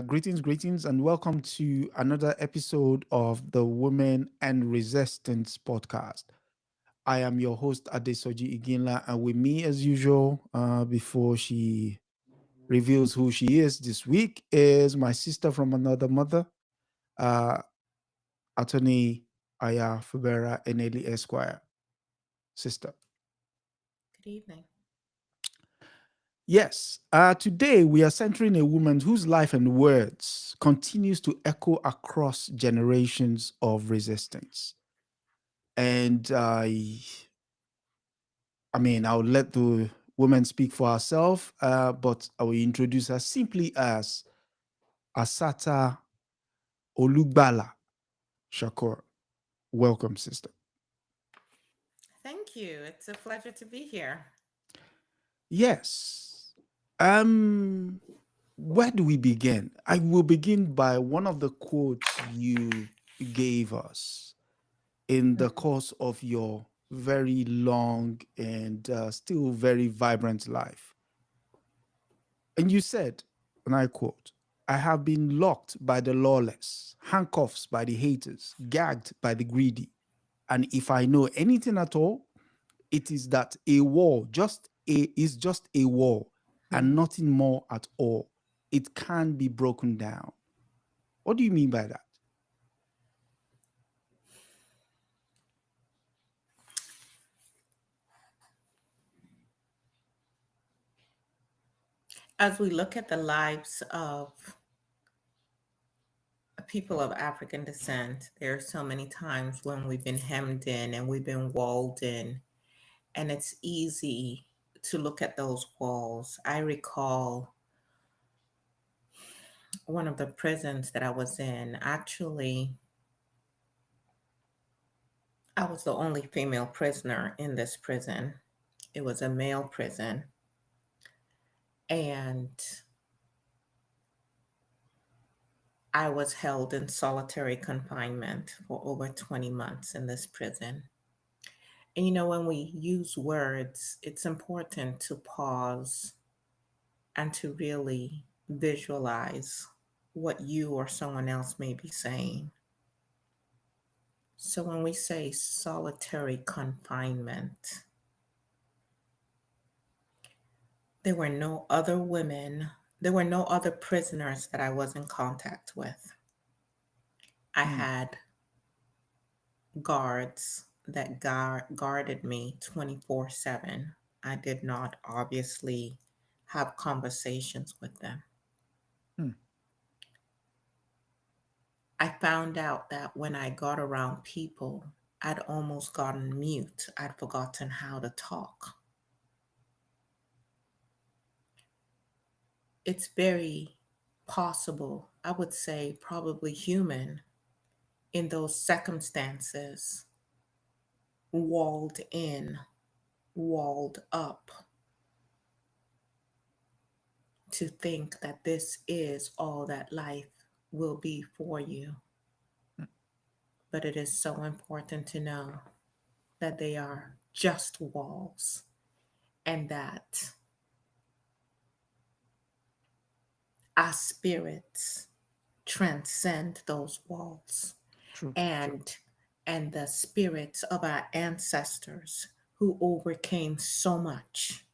Greetings, and welcome to another episode of the Women and Resistance podcast. I am your host, Adesoji Iginla, and with me, as usual, before she reveals who she is this week, is my sister from another mother, uh, attorney Aya Fubara Eneli Esq. Sister. Good evening. Yes, today we are centering a woman whose life and words continues to echo across generations of resistance. And I'll let the woman speak for herself, but I will introduce her simply as Asata Olubala Shakur. Welcome, sister. Thank you. It's a pleasure to be here. Yes. Um, where do we begin? I will begin by one of the quotes you gave us in the Mhm. course of your very long and still very vibrant life. And you said, and I quote, I have been locked by the lawless, handcuffs by the haters, gagged by the greedy. And if I know anything at all, it is that a wall is just a wall and Mhm. nothing more at all. It can be broken down. What do you mean by that? As we look at the lives of people of African descent, there are so many times when we've been hemmed in and we've been walled in, and it's easy to look at those walls. I recall one of the prisons that I was in. Actually, I was the only female prisoner in this prison. It was a male prison. And I was held in solitary confinement for over 20 months in this prison. And when we use words, it's important to pause and to really visualize what you or someone else may be saying. So when we say solitary confinement, there were no other women, there were no other prisoners that I was in contact with. I Mm, had guards that guarded me 24/7. I did not obviously have conversations with them. mm, I found out that when I got around people, I'd almost gotten mute. I'd forgotten how to talk. It's very possible, I would say probably human, in those circumstances, walled in, walled up, to think that this is all that life will be for you. mm. But it is so important to know that they are just walls and that our spirits transcend those walls, True, true. and the spirits of our ancestors who overcame so much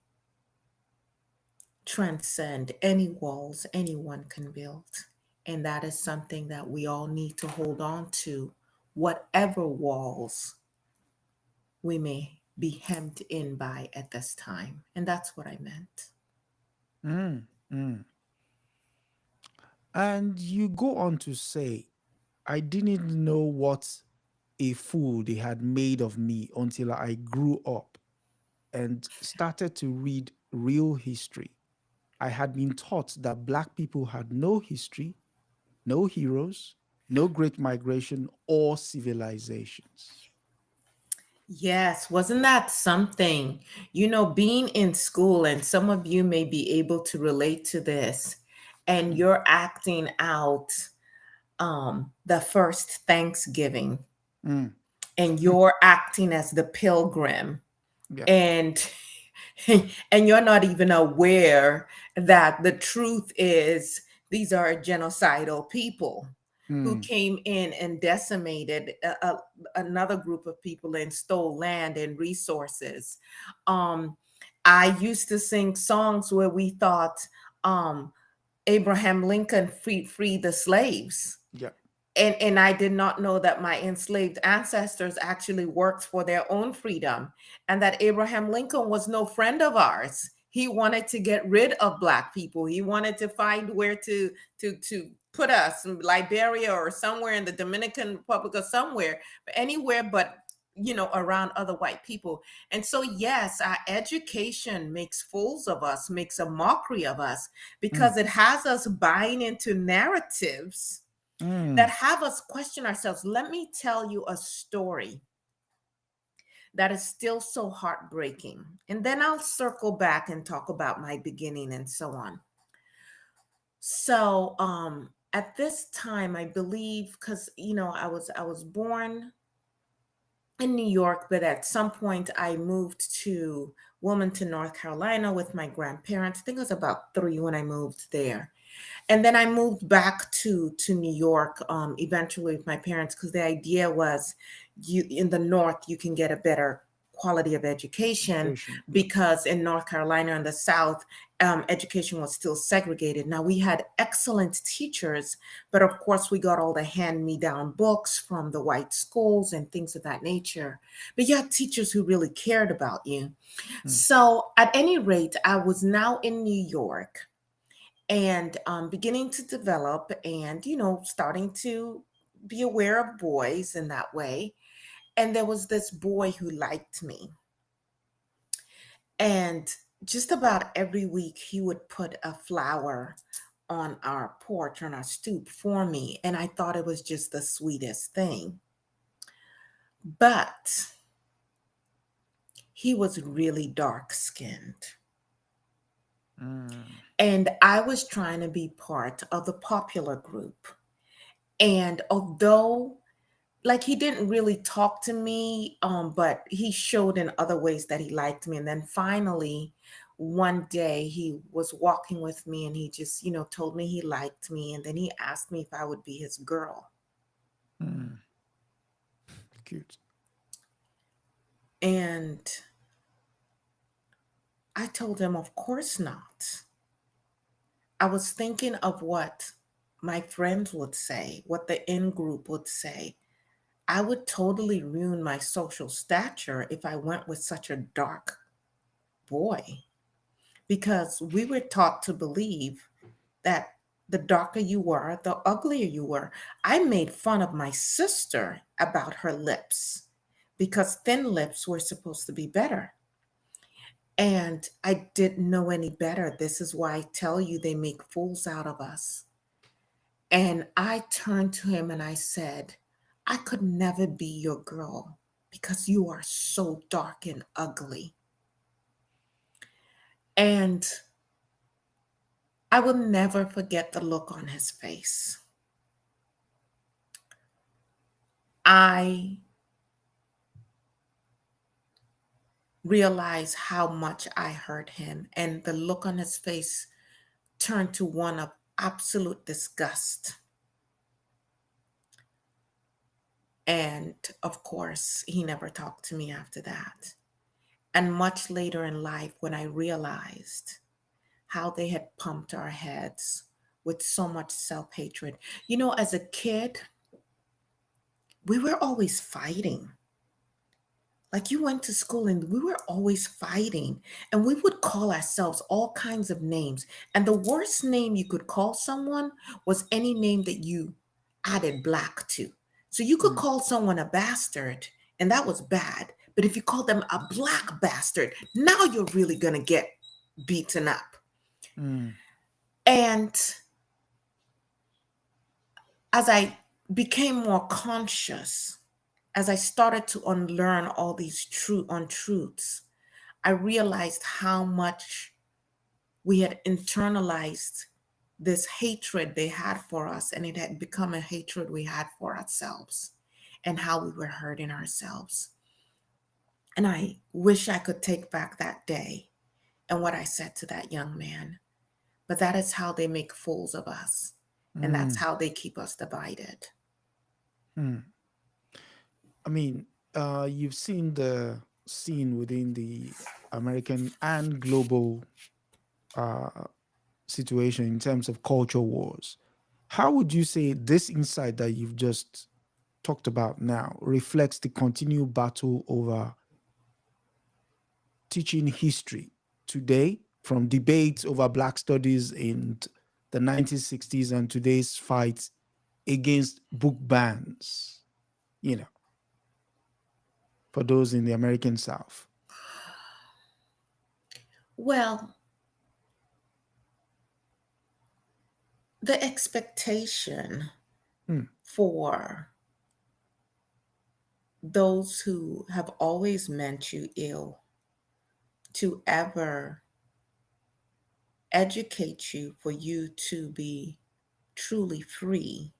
transcend any walls anyone can build. And that is something that we all need to hold on to, whatever walls we may be hemmed in by at this time. And that's what I meant. Mm, mm. And you go on to say, I didn't know what a fool they had made of me until I grew up and started to read real history. I had been taught that Black people had no history, no heroes, no great migration or civilizations. Yes, wasn't that something? Being in school, and some of you may be able to relate to this, and Mm, you're acting out the first Thanksgiving, mm, and you're acting as the pilgrim, yeah. and and you're not even aware that the truth is These are genocidal people who Mm. came in and decimated another group of people and stole land and resources. Um, I used to sing songs where we thought um, Abraham Lincoln freed the slaves, Yeah. and I did not know that my enslaved ancestors actually worked for their own freedom, and that Abraham Lincoln was no friend of ours. He wanted to get rid of Black people. He wanted to find where to put us in Liberia or somewhere in the Dominican Republic or somewhere, anywhere but around other white people. And so yes, our education makes fools of us, makes a mockery of us, Mm. because it has us buying into narratives that Mm. have us question ourselves. Let me tell you a story that is still so heartbreaking. And then I'll circle back and talk about my beginning and so on. So, at this time, I believe, because I was born in New York, but at some point I moved to Wilmington, North Carolina with my grandparents. I think I was about 3 when I moved there. And then I moved back to New York eventually with my parents, because the idea was, you in the north you can get a better quality of education, Education. Yeah. because in North Carolina and the South, education was still segregated. Now we had excellent teachers, but of course we got all the hand-me-down books from the white schools and things of that nature. But you had teachers who really cared about you. Mm. So at any rate, I was now in New York and beginning to develop and starting to be aware of boys in that way. And there was this boy who liked me, and just about every week he would put a flower on our porch, on our stoop for me, and I thought it was just the sweetest thing. But he was really dark skinned, Mm. and I was trying to be part of the popular group. And although, like, he didn't really talk to me, but he showed in other ways that he liked me. And then finally one day he was walking with me and he just told me he liked me, and then he asked me if I would be his girl. Mm. Cute. And I told him, of course not. I was thinking of what my friends would say, what the in group would say. I would totally ruin my social stature if I went with such a dark boy, because we were taught to believe that the darker you were, the uglier you were. I made fun of my sister about her lips, because thin lips were supposed to be better. And I didn't know any better. This is why I tell you, they make fools out of us. And I turned to him and I said, I could never be your girl because you are so dark and ugly. And I will never forget the look on his face. I realized how much I hurt him, and the look on his face turned to one of absolute disgust. And of course, he never talked to me after that. And much later in life, when I realized how they had pumped our heads with so much self hatred. As a kid, we were always fighting. Like, you went to school and we were always fighting, and we would call ourselves all kinds of names. And the worst name you could call someone was any name that you added black to. So you could Mm. call someone a bastard, and that was bad. But if you call them a black bastard, now you're really going to get beaten up. Mm. And as I became more conscious, as I started to unlearn all these true untruths, I realized how much we had internalized this hatred they had for us, and it had become a hatred we had for ourselves, and how we were hurting ourselves. And I wish I could take back that day and what I said to that young man. but that is how they make fools of us. And that's Mm, how they keep us divided. mm. I mean, you've seen the scene within the American and global uh, situation in terms of culture wars. How would you say this insight that you've just talked about now reflects the continued battle over teaching history today, from debates over Black studies in the 1960s and today's fight against book bans, you know, for those in the American South? Well, the expectation Hmm, for those who have always meant you ill to ever educate you for you to be truly free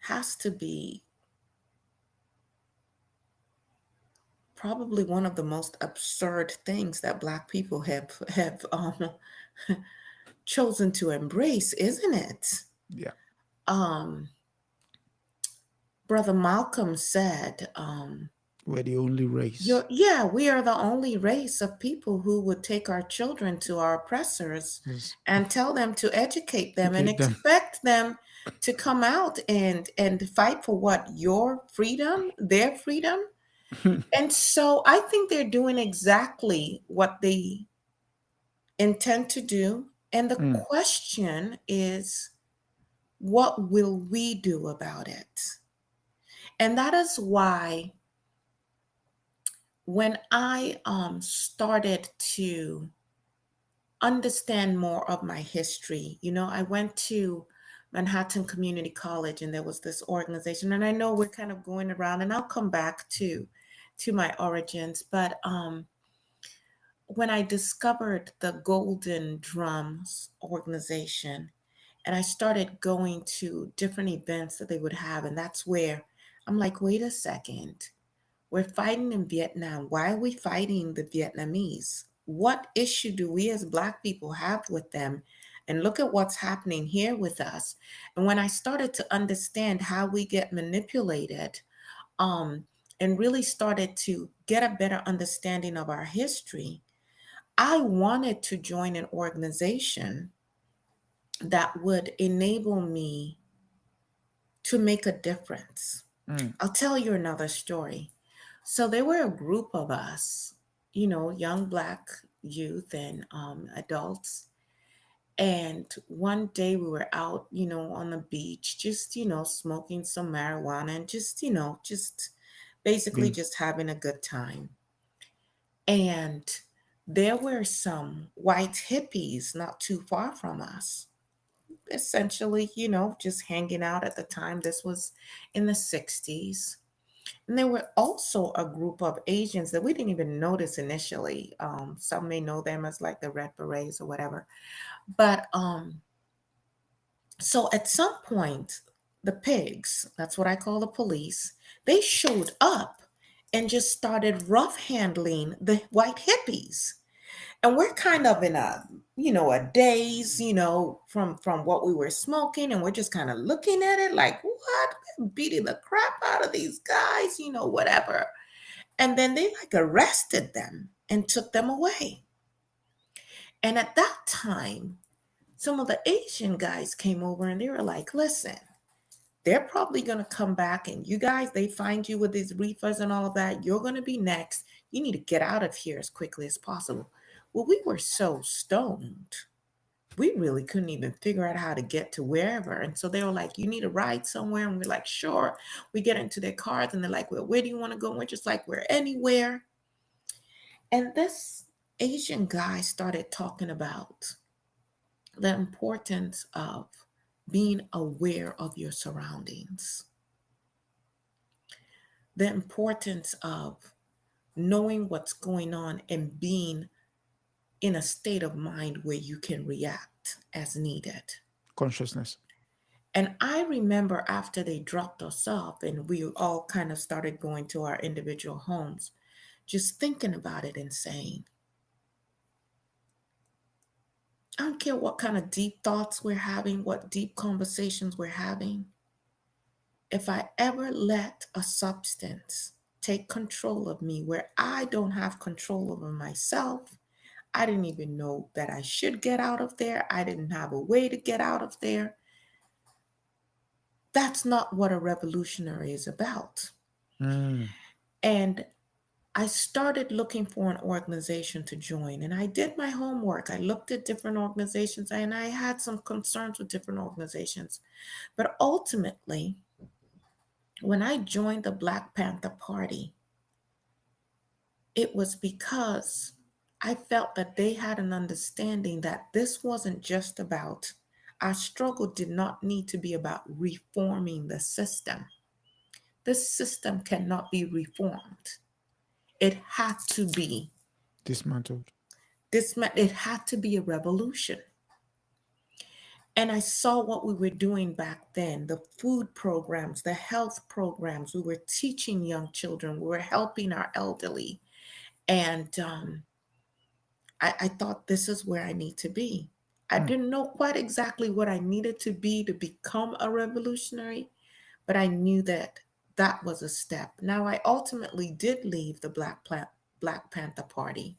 has to be probably one of the most absurd things that Black people have chosen to embrace, isn't it? yeah, Um, Brother Malcolm said, we're the only race. yeah, we are the only race of people who would take our children to our oppressors Just and tell them to educate them and educate them. expect them to come out and fight for what? Your freedom, their freedom. And so I think they're doing exactly what they intend to do. And the Mm, question is, what will we do about it? And that is why when I started to understand more of my history, I went to Manhattan Community College and there was this organization, and I know we're kind of going around, and I'll come back to my origins, but when I discovered the Golden Drums organization and I started going to different events that they would have, and that's where I'm like, wait a second. We're fighting in Vietnam. Why are we fighting the Vietnamese? What issue do we as Black people have with them? And look at what's happening here with us. And when I started to understand how we get manipulated, um, and really started to get a better understanding of our history, I wanted to join an organization that would enable me to make a difference. mm, I'll tell you another story. So there were a group of us, young Black youth and adults. And one day we were out, on the beach, just, smoking some marijuana and just basically being just having a good time. And there were some white hippies not too far from us, essentially, just hanging out at the time. This was in the 60s. And there were also a group of Asians that we didn't even notice initially. Some may know them as like the Red Berets or whatever. But so at some point, the pigs, that's what I call the police, they showed up and just started rough handling the white hippies. And we're kind of in a daze, from what we were smoking, and we're just kind of looking at it like, what? We're beating the crap out of these guys, whatever. And then they like arrested them and took them away. And at that time, some of the Asian guys came over and they were like, listen, they're probably going to come back, and you guys, they find you with these reefers and all of that. You're going to be next. You need to get out of here as quickly as possible. Well, we were so stoned. We really couldn't even figure out how to get to wherever. And so they were like, you need a ride somewhere? And we're like, sure. We get into their cars and they're like, well, where do you want to go? And we're just like, we're anywhere. And this Asian guy started talking about the importance of being aware of your surroundings, the importance of knowing what's going on and being in a state of mind where you can react as needed. consciousness. And I remember after they dropped us off and we all kind of started going to our individual homes, just thinking about it and saying, I don't care what kind of deep thoughts we're having, what deep conversations we're having. If I ever let a substance take control of me where I don't have control over myself, I didn't even know that I should get out of there, I didn't have a way to get out of there. That's not what a revolutionary is about. Mm. And I started looking for an organization to join, and I did my homework. I looked at different organizations and I had some concerns with different organizations. But ultimately, when I joined the Black Panther Party, it was because I felt that they had an understanding that this wasn't just about, our struggle did not need to be about reforming the system. This system cannot be reformed. It had to be Dismantled. it had to be a revolution. And I saw what we were doing back then, the food programs, the health programs. We were teaching young children, we were helping our elderly. And I thought, this is where I need to be. I Mm. didn't know quite exactly what I needed to be to become a revolutionary, but I knew that that was a step. Now, I ultimately did leave the Black Panther Party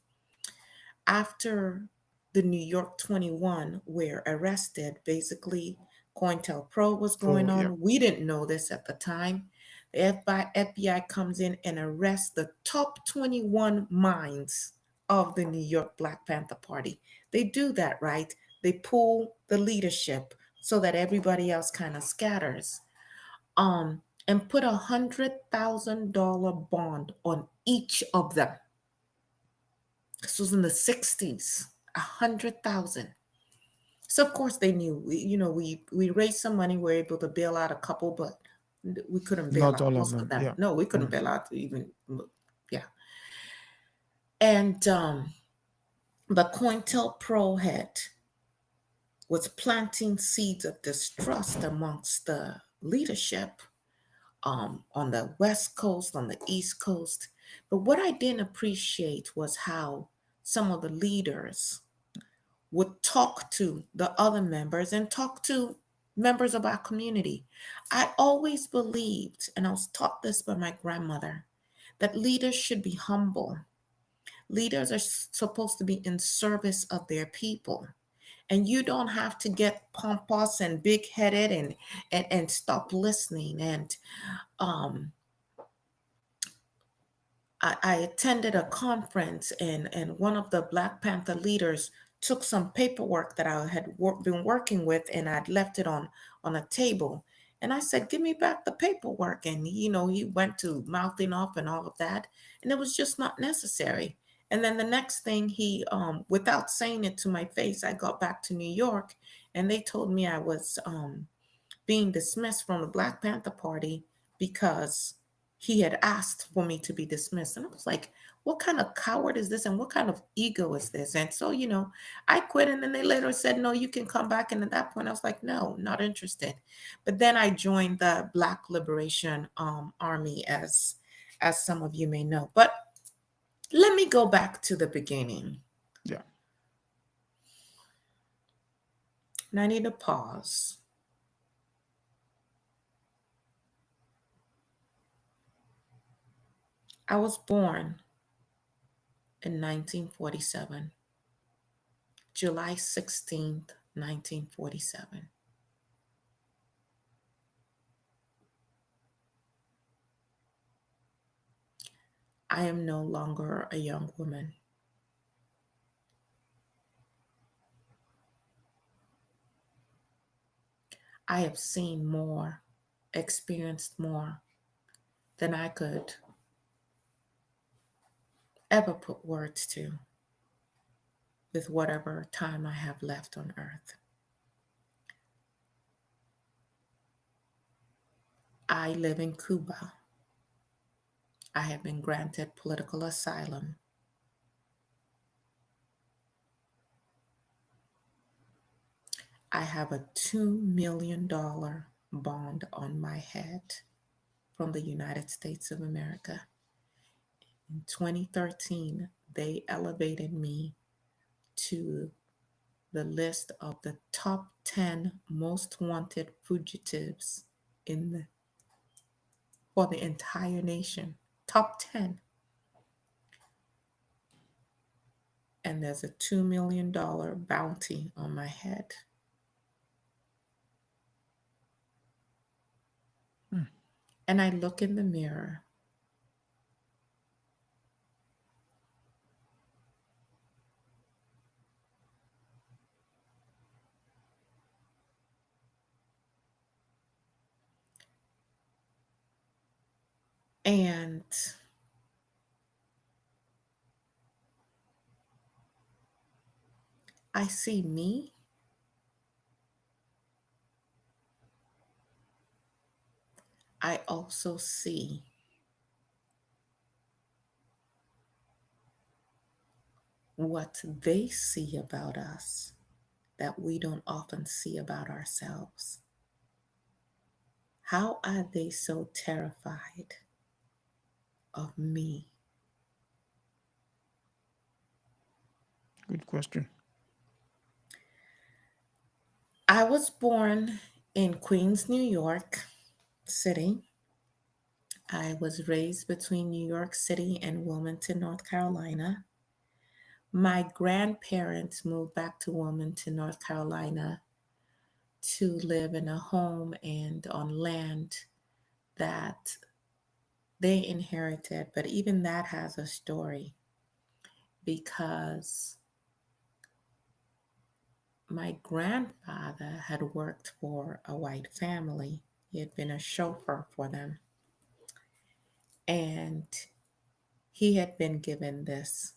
after the New York 21 were arrested. Basically, COINTELPRO was going Pro, yeah. on. We didn't know this at the time. The FBI comes in and arrests the top 21 minds of the New York Black Panther Party. They do that, right? They pull the leadership so that everybody else kind of scatters. Um, and put $100,000 bond on each of them. This was in the 60s. 100,000. So of course they knew. We raised some money. We were able to bail out a couple, but we couldn't bail Not out all of most of them. them. Yeah. No, we couldn't Mm. bail out even. Yeah. And the COINTELPRO head was planting seeds of distrust amongst the leadership, on the West Coast, on the East Coast. But what I didn't appreciate was how some of the leaders would talk to the other members and talk to members of our community. I always believed, and I was taught this by my grandmother, that leaders should be humble. Leaders are supposed to be in service of their people. And you don't have to get pompous and big headed and stop listening. And um, I attended a conference, and one of the Black Panther leaders took some paperwork that I had been working with, and I'd left it on a table. And I said, "Give me back the paperwork." And he went to mouthing off and all of that, and it was just not necessary. And then the next thing, he without saying it to my face, I got back to New York, and they told me I was being dismissed from the Black Panther Party because he had asked for me to be dismissed. And I was like, what kind of coward is this? And what kind of ego is this? And so, I quit. And then they later said, no, you can come back. And at that point, I was like, no, not interested. But then I joined the Black Liberation Army, as some of you may know. But let me go back to the beginning. Yeah. And I need to pause. I was born in 1947. July 16th, 1947. I am no longer a young woman. I have seen more, experienced more than I could ever put words to with whatever time I have left on earth. I live in Cuba. I have been granted political asylum. I have a $2 million bond on my head from the United States of America. In 2013, they elevated me to the list of the top 10 most wanted fugitives in the, for the entire nation. Top 10. And there's a $2 million bounty on my head. Mm. And I look in the mirror and I see me. I also see what they see about us that we don't often see about ourselves. How are they so terrified of me? Good question. I was born in Queens, New York City. I was raised between New York City and Wilmington, North Carolina. My grandparents moved back to Wilmington, North Carolina to live in a home and on land that they inherited. But even that has a story because my grandfather had worked for a white family. He had been a chauffeur for them. And he had been given this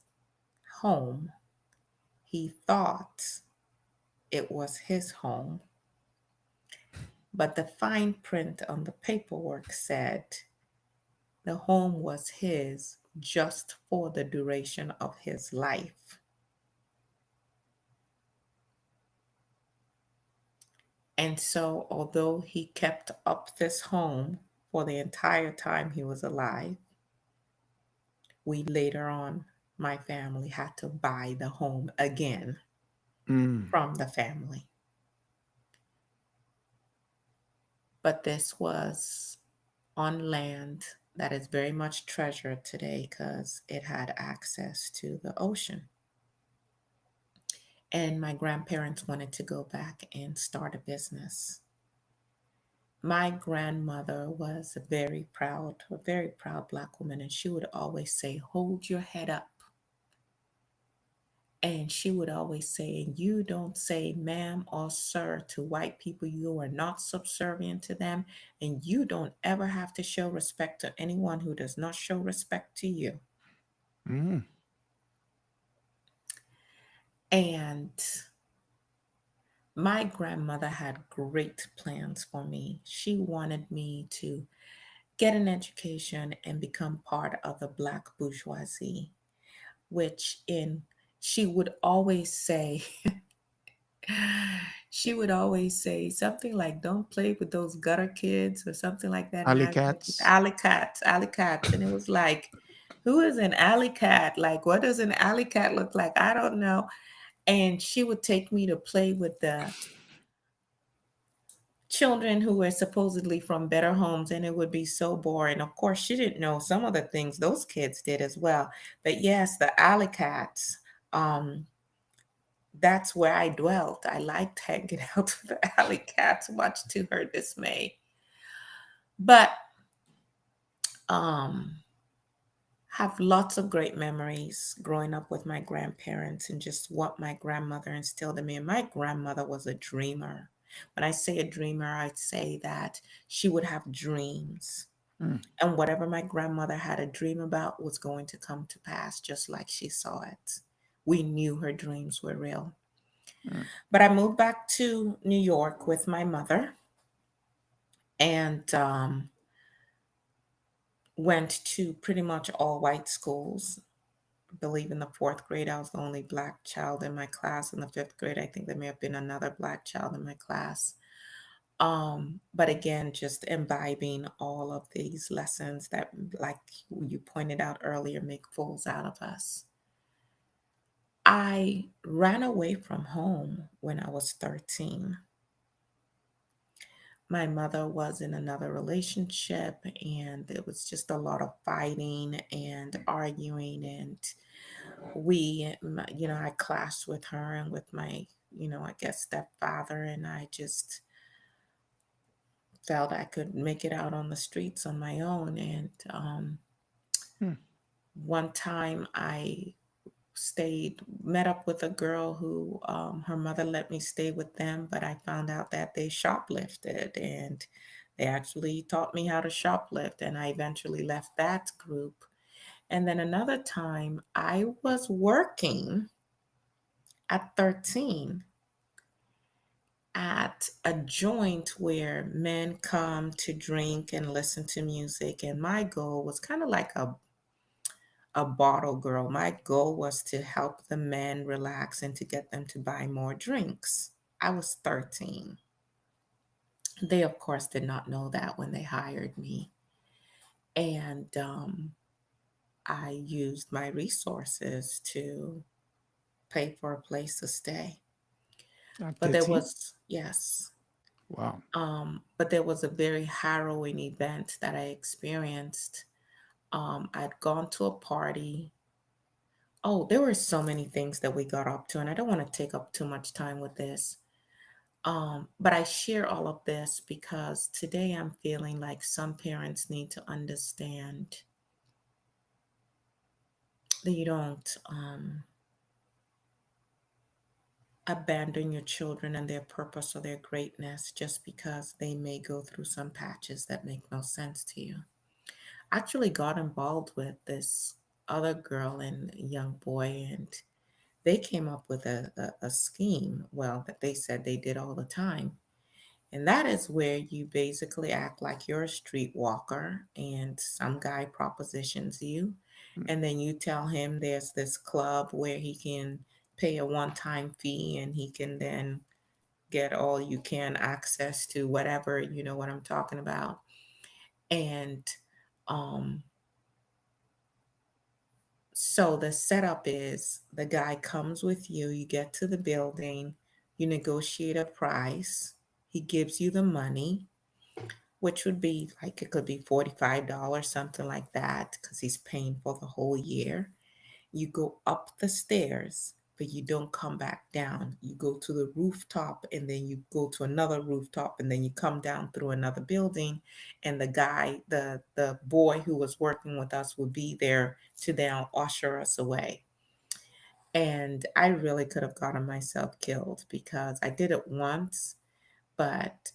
home. He thought it was his home, but the fine print on the paperwork said the home was his just for the duration of his life. And so, although he kept up this home for the entire time he was alive, we later on, my family had to buy the home again Mm. from the family. But this was on land that is very much treasured today because it had access to the ocean. And my grandparents wanted to go back and start a business. My grandmother was a very proud Black woman, and she would always say, "Hold your head up." And she would always say, "And you don't say ma'am or sir to white people. You are not subservient to them. And you don't ever have to show respect to anyone who does not show respect to you." Mm. And my grandmother had great plans for me. She wanted me to get an education and become part of the Black bourgeoisie, which in she would always say, she would always say something like, "Don't play with those gutter kids," or something like that. And Alley I think cats. alley cats, alley cats. And it was like, who is an alley cat? Like, what does an alley cat look like? I don't know. And she would take me to play with the children who were supposedly from better homes, and it would be so boring. Of course, she didn't know some of the things those kids did as well. But yes, the alley cats. That's where I dwelt. I liked hanging out with the alley cats, much to her dismay. But um, have lots of great memories growing up with my grandparents and just what my grandmother instilled in me. And my grandmother was a dreamer. When I say a dreamer, I'd say that she would have dreams. Mm. And whatever my grandmother had a dream about was going to come to pass just like she saw it. We knew her dreams were real. Mm. But I moved back to New York with my mother and went to pretty much all white schools. I believe in the fourth grade, I was the only Black child in my class. In the fifth grade, I think there may have been another Black child in my class. But again, just imbibing all of these lessons that, like you pointed out earlier, make fools out of us. I ran away from home when I was 13. My mother was in another relationship, and it was just a lot of fighting and arguing. And I clashed with her and with my, I guess, stepfather. And I just felt I could make it out on the streets on my own. And Mm. one time met up with a girl who her mother let me stay with them, but I found out that they shoplifted and they actually taught me how to shoplift, and I eventually left that group. And then another time I was working at 13 at a joint where men come to drink and listen to music, and my goal was kind of like a bottle girl. My goal was to help the men relax and to get them to buy more drinks. I was 13. They, of course, did not know that when they hired me. And I used my resources to pay for a place to stay. At But there 13? was, yes, Wow. but there was a very harrowing event that I experienced. I'd gone to a party. Oh, there were so many things that we got up to, and I don't want to take up too much time with this. But I share all of this because today I'm feeling like some parents need to understand that you don't abandon your children and their purpose or their greatness just because they may go through some patches that make no sense to you. I actually got involved with this other girl and young boy, and they came up with a scheme, well, that they said they did all the time. And that is where you basically act like you're a streetwalker and some guy propositions you. Mm. And then you tell him there's this club where he can pay a one time fee and he can then get all you can access to whatever, you know what I'm talking about. And um, so the setup is the guy comes with you, you get to the building, you negotiate a price, he gives you the money, which would be like it could be $45, something like that, because he's paying for the whole year. You go up the stairs, but you don't come back down. You go to the rooftop and then you go to another rooftop and then you come down through another building. And the boy who was working with us would be there to now usher us away. And I really could have gotten myself killed because I did it once, but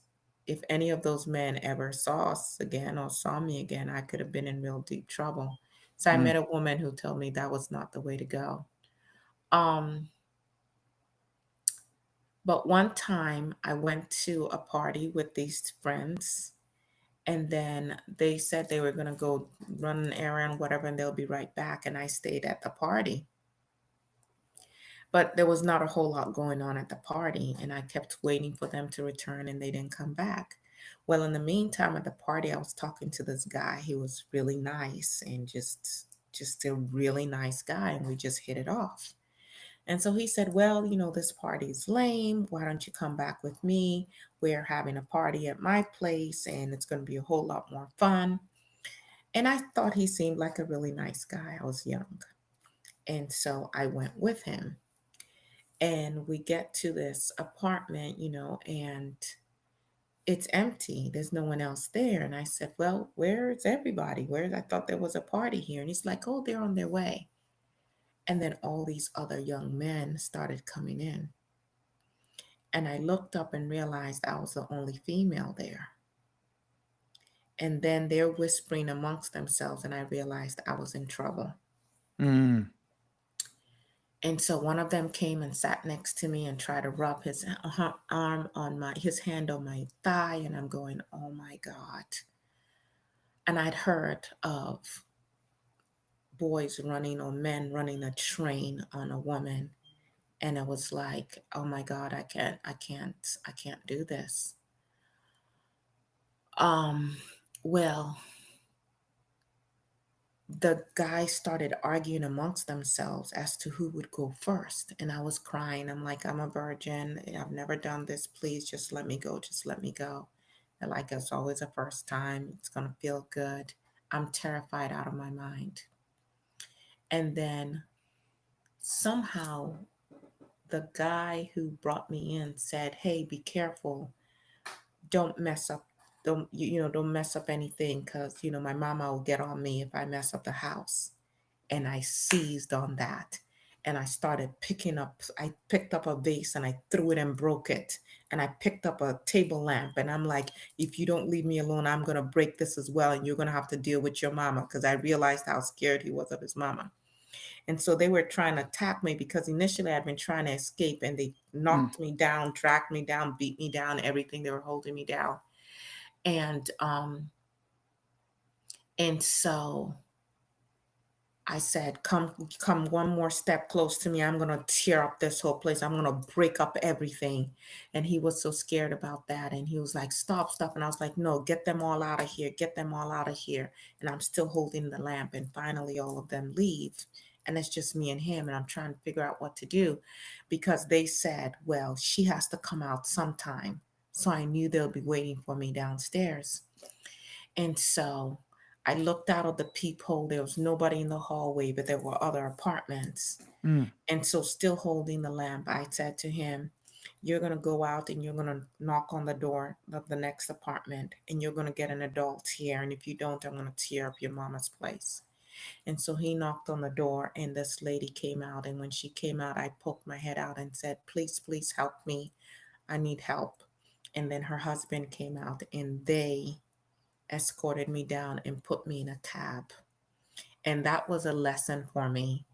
if any of those men ever saw us again or saw me again, I could have been in real deep trouble. So I Mm. met a woman who told me that was not the way to go. Um, but one time I went to a party with these friends, and then they said they were going to go run an errand, whatever, and they'll be right back. And I stayed at the party. But there was not a whole lot going on at the party, and I kept waiting for them to return, and they didn't come back. Well, in the meantime, at the party, I was talking to this guy. He was really nice and just a really nice guy, and we just hit it off. And so he said, "Well, this party's lame. Why don't you come back with me? We're having a party at my place, and it's going to be a whole lot more fun." And I thought he seemed like a really nice guy. I was young, and so I went with him. And we get to this apartment, and it's empty. There's no one else there. And I said, "Well, where's everybody? I thought there was a party here." And he's like, "Oh, they're on their way." And then all these other young men started coming in. And I looked up and realized I was the only female there. And then they're whispering amongst themselves, and I realized I was in trouble. Mm. And so one of them came and sat next to me and tried to rub his arm on his hand on my thigh, and I'm going, "Oh my God." And I'd heard of boys running or men running a train on a woman, and it was like, "Oh my God, I can't do this." Um, well, the guys started arguing amongst themselves as to who would go first. And I was crying. I'm like, I'm a virgin. I've never done this. Please just let me go. Just let me go. And like, it's always a first time. It's going to feel good. I'm terrified out of my mind. And then somehow the guy who brought me in said, "Hey, be careful. Don't mess up. Don't mess up anything, because my mama will get on me if I mess up the house." And I seized on that, and I picked up a vase and I threw it and broke it. And I picked up a table lamp, and I'm like, if you don't leave me alone, I'm going to break this as well, and you're going to have to deal with your mama, because I realized how scared he was of his mama. And so they were trying to attack me, because initially I'd been trying to escape, and they Mm. knocked me down, dragged me down, beat me down, everything. They were holding me down. And so I said, come one more step close to me. I'm going to tear up this whole place. I'm going to break up everything. And he was so scared about that. And he was like, stop, stop. And I was like, no, get them all out of here. Get them all out of here. And I'm still holding the lamp. And finally, all of them leave. And it's just me and him. And I'm trying to figure out what to do, because they said, well, she has to come out sometime. So I knew they'll be waiting for me downstairs. And so I looked out of the peephole. There was nobody in the hallway, but there were other apartments. Mm. And so, still holding the lamp, I said to him, "You're going to go out and you're going to knock on the door of the next apartment, and you're going to get an adult here. And if you don't, I'm going to tear up your mama's place." And so he knocked on the door, and this lady came out. And when she came out, I poked my head out and said, "Please, please help me. I need help." And then her husband came out, and they escorted me down and put me in a cab. And that was a lesson for me.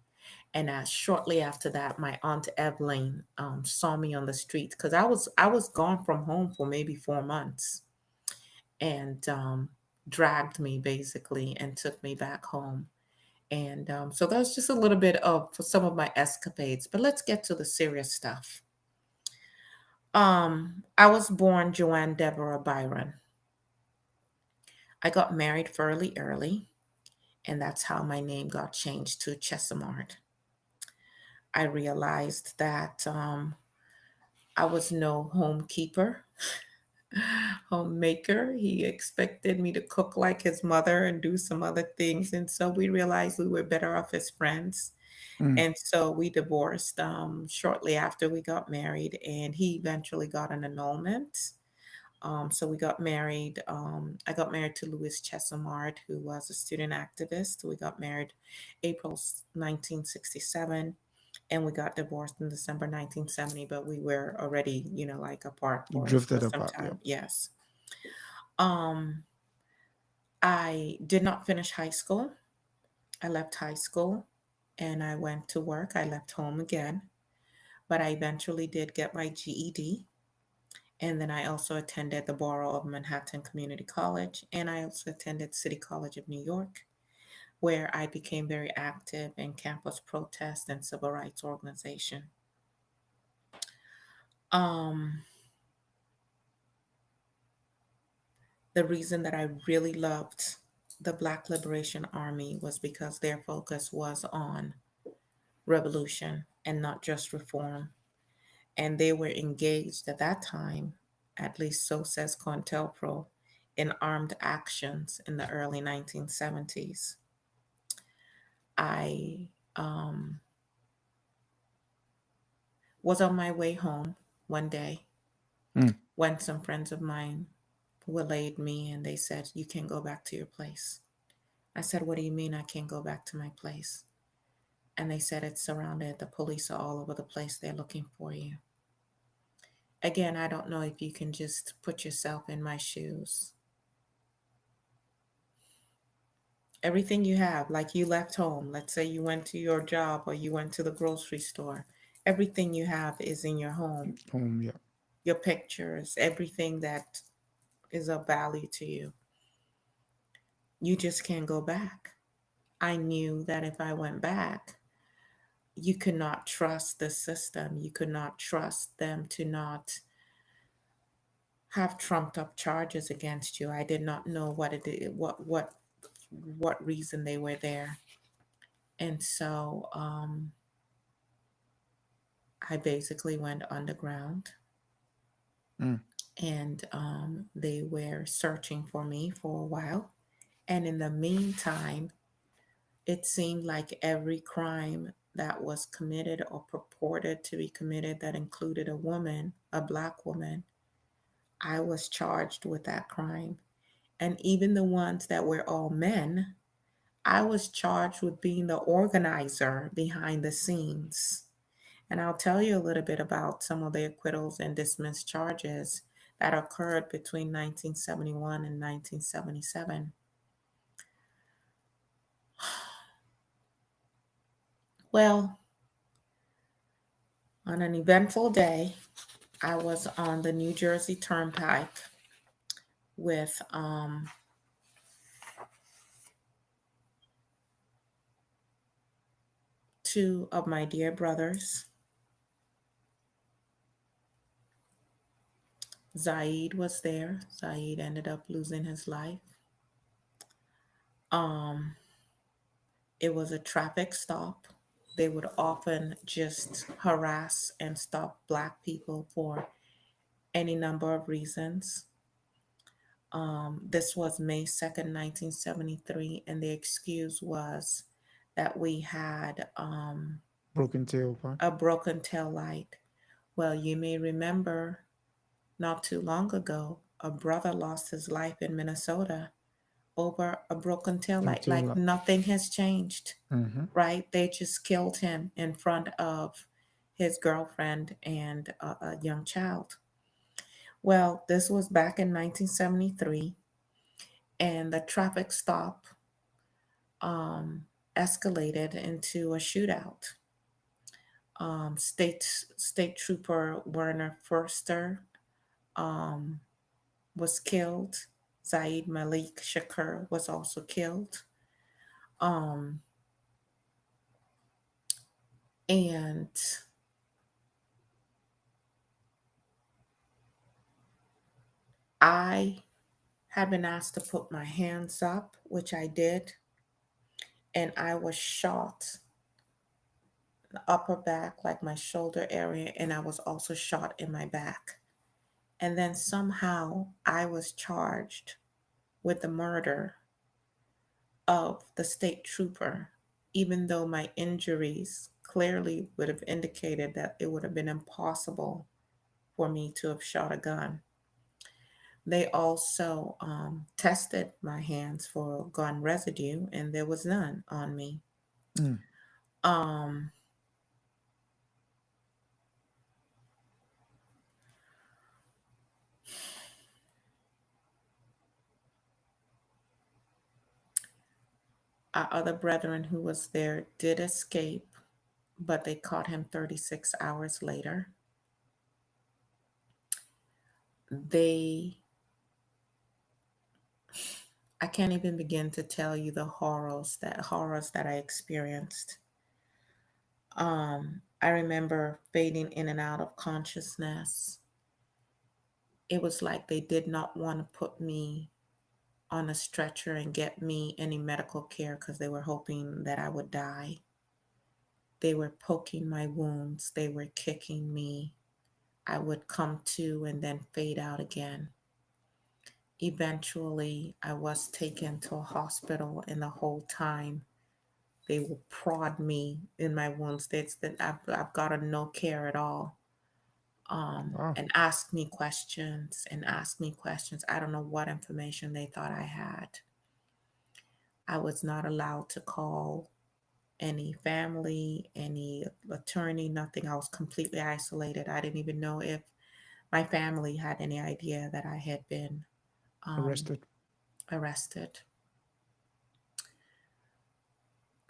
And shortly after that, my aunt Evelyn saw me on the street, because I was gone from home for maybe 4 months, and dragged me basically and took me back home. And so that's just a little bit of for some of my escapades. But let's get to the serious stuff. I was born Joanne Deborah Byron. I got married fairly early, and that's how my name got changed to Chesamard. I realized that I was no homekeeper, homemaker. He expected me to cook like his mother and do some other things. And so we realized we were better off as friends. Mm. And so we divorced shortly after we got married, and he eventually got an annulment. So we got married. I got married to Louis Chesamard, who was a student activist. We got married April 1967, and we got divorced in December 1970. But we were already, like apart for Drifted some apart. Yeah. time. Yes. Um, I did not finish high school. I left high school and I went to work. I left home again, but I eventually did get my GED. And then I also attended the Borough of Manhattan Community College, and I also attended City College of New York, where I became very active in campus protest and civil rights organization. Um, the reason that I really loved the Black Liberation Army was because their focus was on revolution and not just reform. And they were engaged at that time, at least so says COINTELPRO, in armed actions in the early 1970s. I um, was on my way home one day Mm. when some friends of mine waylaid me, and they said, "You can't go back to your place." I said, "What do you mean I can't go back to my place?" And they said, "It's surrounded. The police are all over the place. They're looking for you." Again, I don't know if you can just put yourself in my shoes. Everything you have, like you left home, let's say you went to your job or you went to the grocery store, everything you have is in your home. Home. Yeah. Your pictures, everything that is of value to you. You just can't go back. I knew that if I went back, you could not trust the system. You could not trust them to not have trumped up charges against you. I did not know what it what what reason they were there. And so I basically went underground, Mm. and they were searching for me for a while. And in the meantime, it seemed like every crime that was committed or purported to be committed that included a woman, a black woman, I was charged with that crime. And even the ones that were all men, I was charged with being the organizer behind the scenes. And I'll tell you a little bit about some of the acquittals and dismissed charges that occurred between 1971 and 1977. Well, on an eventful day, I was on the New Jersey Turnpike with two of my dear brothers. Zaid was there. Zaid ended up losing his life. Um, it was a traffic stop. They would often just harass and stop Black people for any number of reasons. This was May 2nd, 1973, and the excuse was that we had Broken tailpipe. a broken tail light. Well, you may remember not too long ago, a brother lost his life in Minnesota over a broken tail No light. tail Like light. nothing has changed, Mm-hmm. right? They just killed him in front of his girlfriend and a young child. Well, this was back in 1973, and the traffic stop um, escalated into a shootout. State Trooper Werner Forster um, was killed. Zaid Malik Shakur was also killed. Um, and I had been asked to put my hands up, which I did, and I was shot in the upper back, like my shoulder area, and I was also shot in my back. And then somehow I was charged with the murder of the state trooper, even though my injuries clearly would have indicated that it would have been impossible for me to have shot a gun. They also tested my hands for gun residue, and there was none on me. Mm. Um, our other brethren who was there did escape, but they caught him 36 hours later. They, I can't even begin to tell you the horrors that I experienced. I remember fading in and out of consciousness. It was like they did not want to put me on a stretcher and get me any medical care because they were hoping that I would die. They were poking my wounds, they were kicking me. I would come to and then fade out again. Eventually, I was taken to a hospital, and the whole time they will prod me in my wounds. It's that I've gotten no care at all. Wow. And ask me questions and ask me questions. I don't know what information they thought I had. I was not allowed to call any family, any attorney, nothing. I was completely isolated. I didn't even know if my family had any idea that I had been um, Arrested. arrested.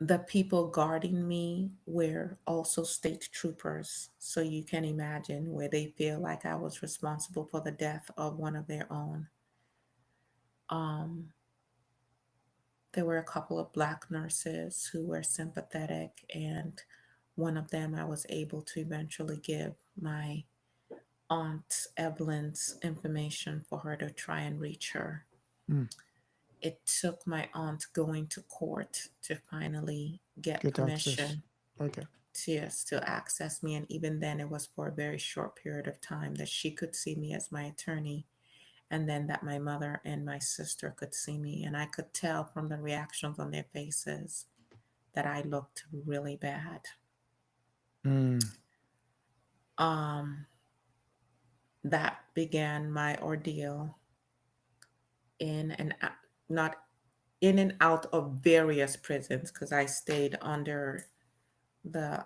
The people guarding me were also state troopers. So you can imagine where they feel like I was responsible for the death of one of their own. Um, there were a couple of Black nurses who were sympathetic, and one of them I was able to eventually give my Aunt Evelyn's information for her to try and reach her. Mm. it took my aunt going to court to finally get Get access. permission Okay. to, yes, to access me. And even then, it was for a very short period of time that she could see me as my attorney, and then that my mother and my sister could see me. And I could tell from the reactions on their faces that I looked really bad. Mm. Um, that began my ordeal in and out, not in and out of various prisons, because I stayed under the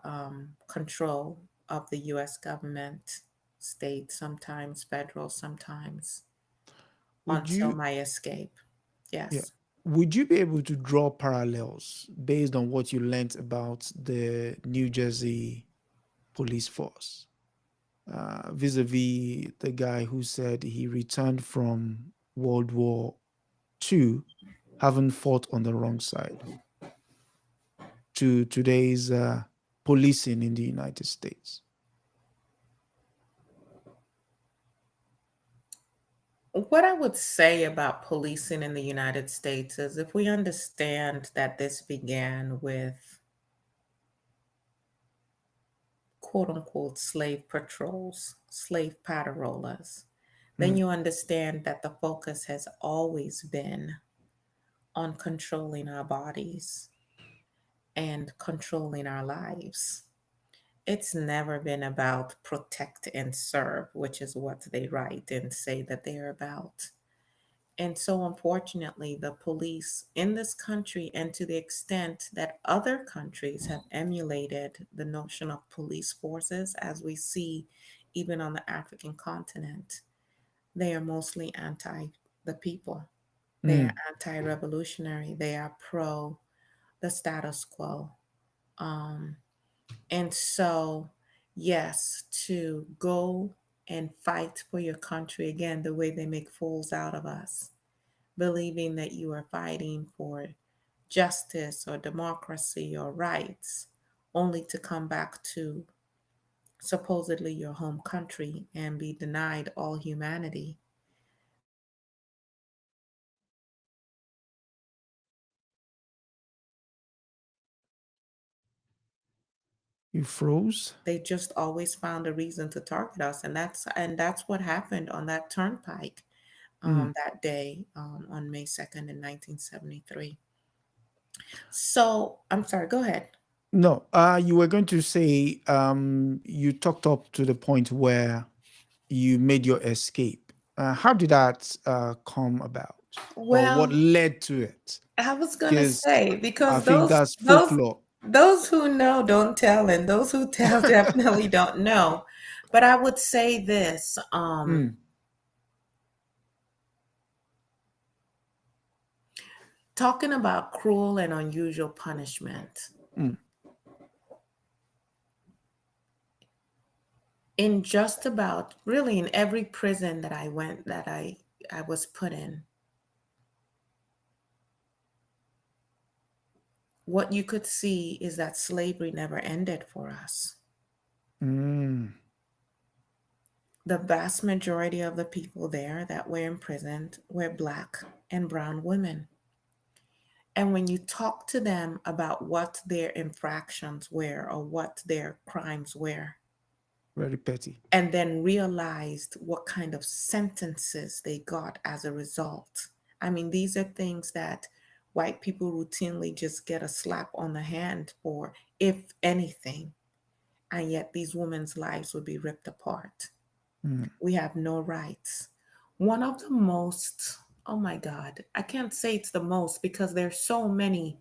control of the US government, state sometimes, federal sometimes, Would until you, my escape. yeah, Yes. would you be able to draw parallels based on what you learned about the New Jersey police force, vis-a-vis the guy who said he returned from World War II, having fought on the wrong side, to today's policing in the United States? What I would say about policing in the United States is, if we understand that this began with quote unquote slave patrols, slave patrollas, then Mm. you understand that the focus has always been on controlling our bodies and controlling our lives. It's never been about protect and serve, which is what they write and say that they're about. And so, unfortunately, the police in this country, and to the extent that other countries have emulated the notion of police forces, as we see even on the African continent, they are mostly anti the people. They are Mm. anti revolutionary. They are pro the status quo. Um, and so, yes, to go and fight for your country again, the way they make fools out of us, believing that you are fighting for justice or democracy or rights, only to come back to supposedly your home country and be denied all humanity. You froze? They just always found a reason to target us, and that's what happened on that turnpike Mm. that day on May 2nd in 1973. So I'm sorry. Go ahead. No, you were going to say, you talked up to the point where you made your escape. How did that come about, or what Well, led to it? I was gonna Because say, I because think those that's those folklore. those who know don't tell, and those who tell definitely don't know. But I would say this: Mm. talking about cruel and unusual punishment, Mm. in just about really in every prison that I went, that I was put in, what you could see is that slavery never ended for us. Mm. The vast majority of the people there that were imprisoned were Black and brown women. And when you talk to them about what their infractions were or what their crimes were, Very petty. and then realized what kind of sentences they got as a result. I mean, these are things that white people routinely just get a slap on the hand for, if anything, and yet these women's lives would be ripped apart. Mm. We have no rights. One of the most, oh my God, I can't say it's the most because there's so many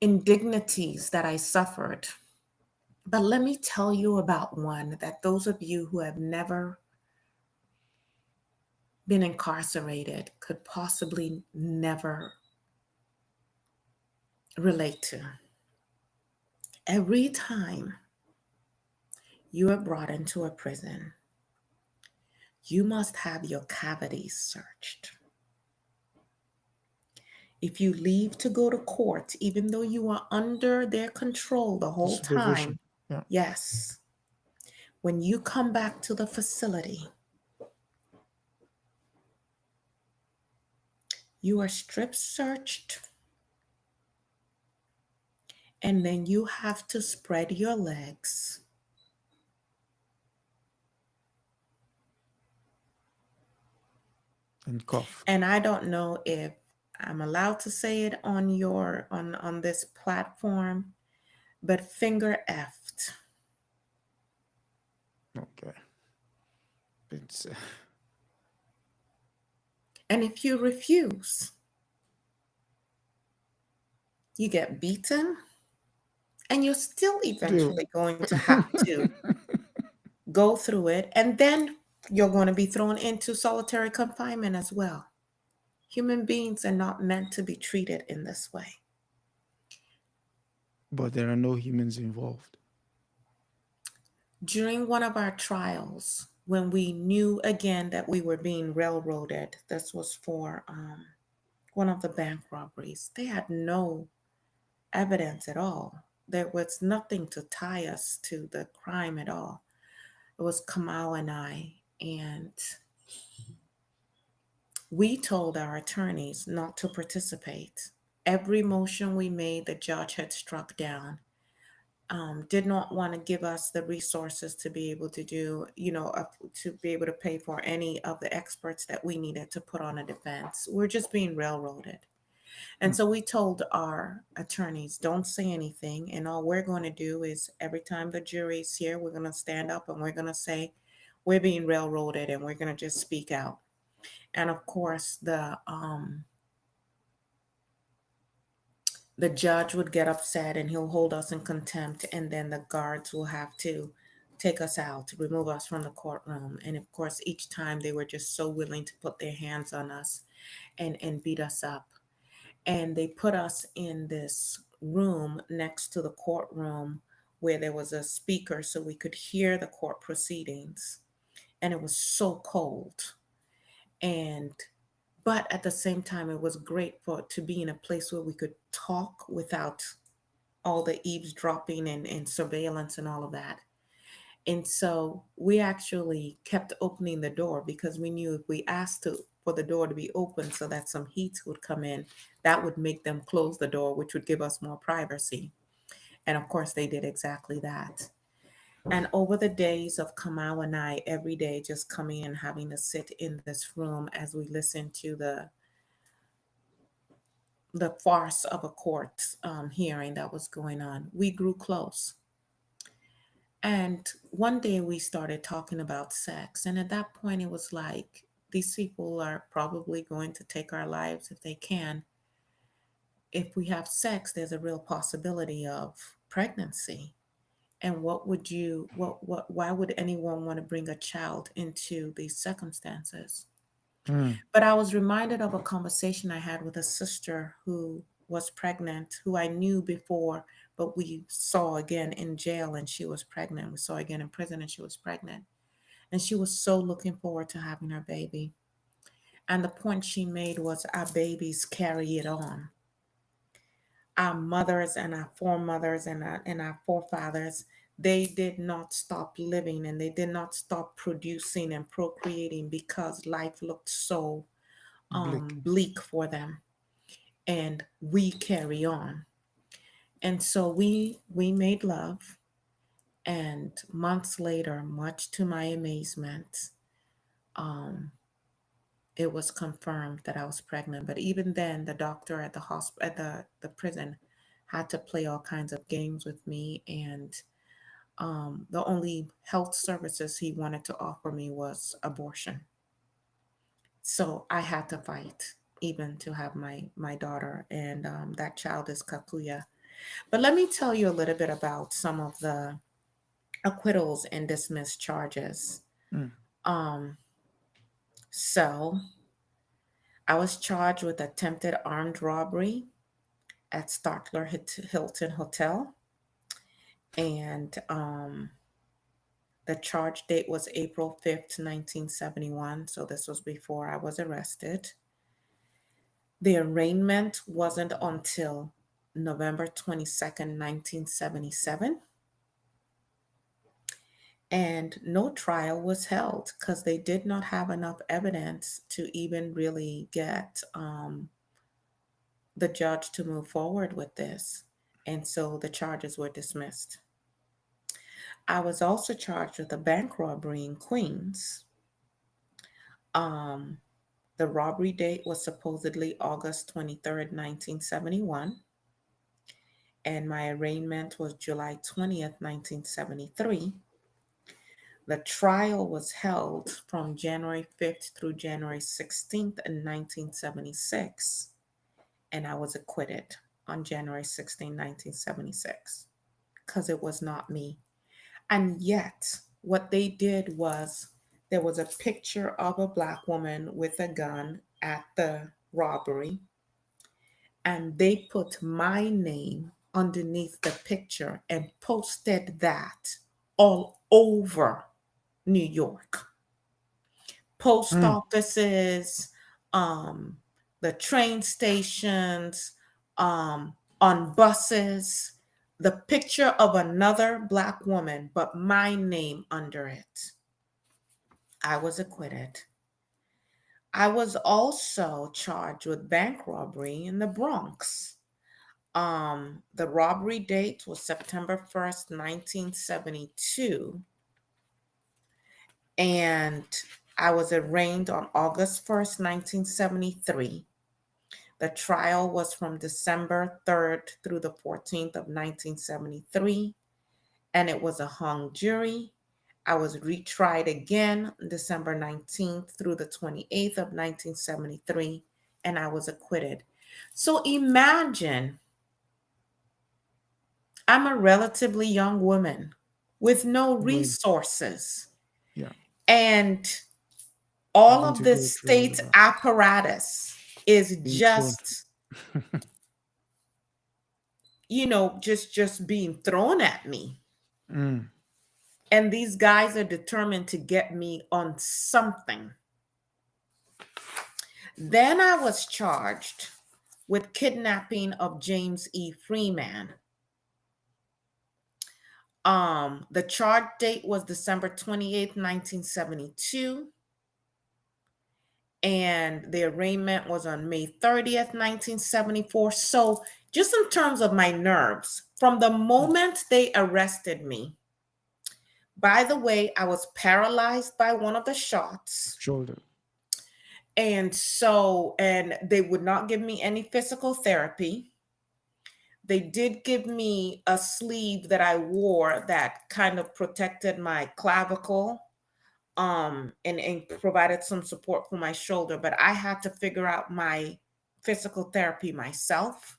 indignities that I suffered. But let me tell you about one that those of you who have never been incarcerated could possibly never relate to. Every time you are brought into a prison, you must have your cavities searched. If you leave to go to court, even though you are under their control the The whole supervision. time, Yeah. yes, when you come back to the facility, You are strip searched, and then you have to spread your legs. And cough. And I don't know if I'm allowed to say it on your on this platform, but finger effed. Okay. It's And if you refuse, you get beaten, and you're still still. eventually going to have to go through it, and then you're going to be thrown into solitary confinement as well. Human beings are not meant to be treated in this way. But there are no humans involved. During one of our trials, when we knew again that we were being railroaded, this was for one of the bank robberies, they had no evidence at all. There was nothing to tie us to the crime at all. It was Kamau and I, and we told our attorneys not to participate. Every motion we made, the judge had struck down. Did not want to give us the resources to be able to do, to be able to pay for any of the experts that we needed to put on a defense. We're just being railroaded. And Mm. so we told our attorneys, don't say anything. And all we're going to do is every time the jury is here, we're going to stand up and we're going to say, we're being railroaded, and we're going to just speak out. And of course, the judge would get upset and he'll hold us in contempt, and then the guards will have to take us out, to remove us from the courtroom. And of course, each time they were just so willing to put their hands on us and beat us up. And they put us in this room next to the courtroom where there was a speaker so we could hear the court proceedings. And it was so cold. And but at the same time, it was great for to be in a place where we could talk without all the eavesdropping and surveillance and all of that. And so we actually kept opening the door because we knew if we asked for the door to be open so that some heat would come in, that would make them close the door, which would give us more privacy. And of course, they did exactly that. And over the days of Kamau and I, every day just coming and having to sit in this room as we listen to the farce of a court hearing that was going on, we grew close. And one day we started talking about sex. And at that point, it was like, these people are probably going to take our lives if they can. If we have sex, there's a real possibility of pregnancy. And why would anyone want to bring a child into these circumstances? Mm. But I was reminded of a conversation I had with a sister who was pregnant, who I knew before, but we saw again in jail and she was pregnant. We saw again in prison and she was pregnant. And she was so looking forward to having her baby. And the point she made was our babies carry it on. Our mothers and our foremothers and our forefathers, they did not stop living and they did not stop producing and procreating because life looked so Blick. bleak for them, and we carry on. And so we made love, and months later, much to my amazement, um, it was confirmed that I was pregnant. But even then, the doctor at the hospital, at the prison, had to play all kinds of games with me, and the only health services he wanted to offer me was abortion. So I had to fight even to have my daughter, and that child is Kakuya. But let me tell you a little bit about some of the acquittals and dismissed charges. Mm. Um, so I was charged with attempted armed robbery at Starkler Hilton Hotel, and the charge date was April 5th, 1971. So this was before I was arrested. The arraignment wasn't until November 22nd, 1977. and no trial was held because they did not have enough evidence to even really get the judge to move forward with this. And so the charges were dismissed. I was also charged with a bank robbery in Queens. Um, the robbery date was supposedly August 23rd, 1971, and my arraignment was July 20th, 1973. The trial was held from January 5th through January 16th in 1976, and I was acquitted on January 16, 1976, because it was not me. And yet, what they did was there was a picture of a Black woman with a gun at the robbery, and they put my name underneath the picture and posted that all over New York. Post Mm. offices, um, the train stations, on buses, the picture of another Black woman, but my name under it. I was acquitted. I was also charged with bank robbery in the Bronx. The robbery date was September 1st, 1972, and I was arraigned on August 1st, 1973. The trial was from December 3rd through the 14th of 1973, and it was a hung jury. I was retried again December 19th through the 28th of 1973, and I was acquitted. So imagine I'm a relatively young woman with no With, resources, yeah, and all having of to the go through all state of that, apparatus is being thrown. just, just being thrown at me. Mm. And these guys are determined to get me on something. Then I was charged with kidnapping of James E. Freeman. The charge date was December 28th, 1972, and the arraignment was on May 30th, 1974. So, just in terms of my nerves, from the Mm. moment they arrested me, by the way, I was paralyzed by one of the shots. Shoulder. And they would not give me any physical therapy. They did give me a sleeve that I wore that kind of protected my clavicle, and provided some support for my shoulder, but I had to figure out my physical therapy myself.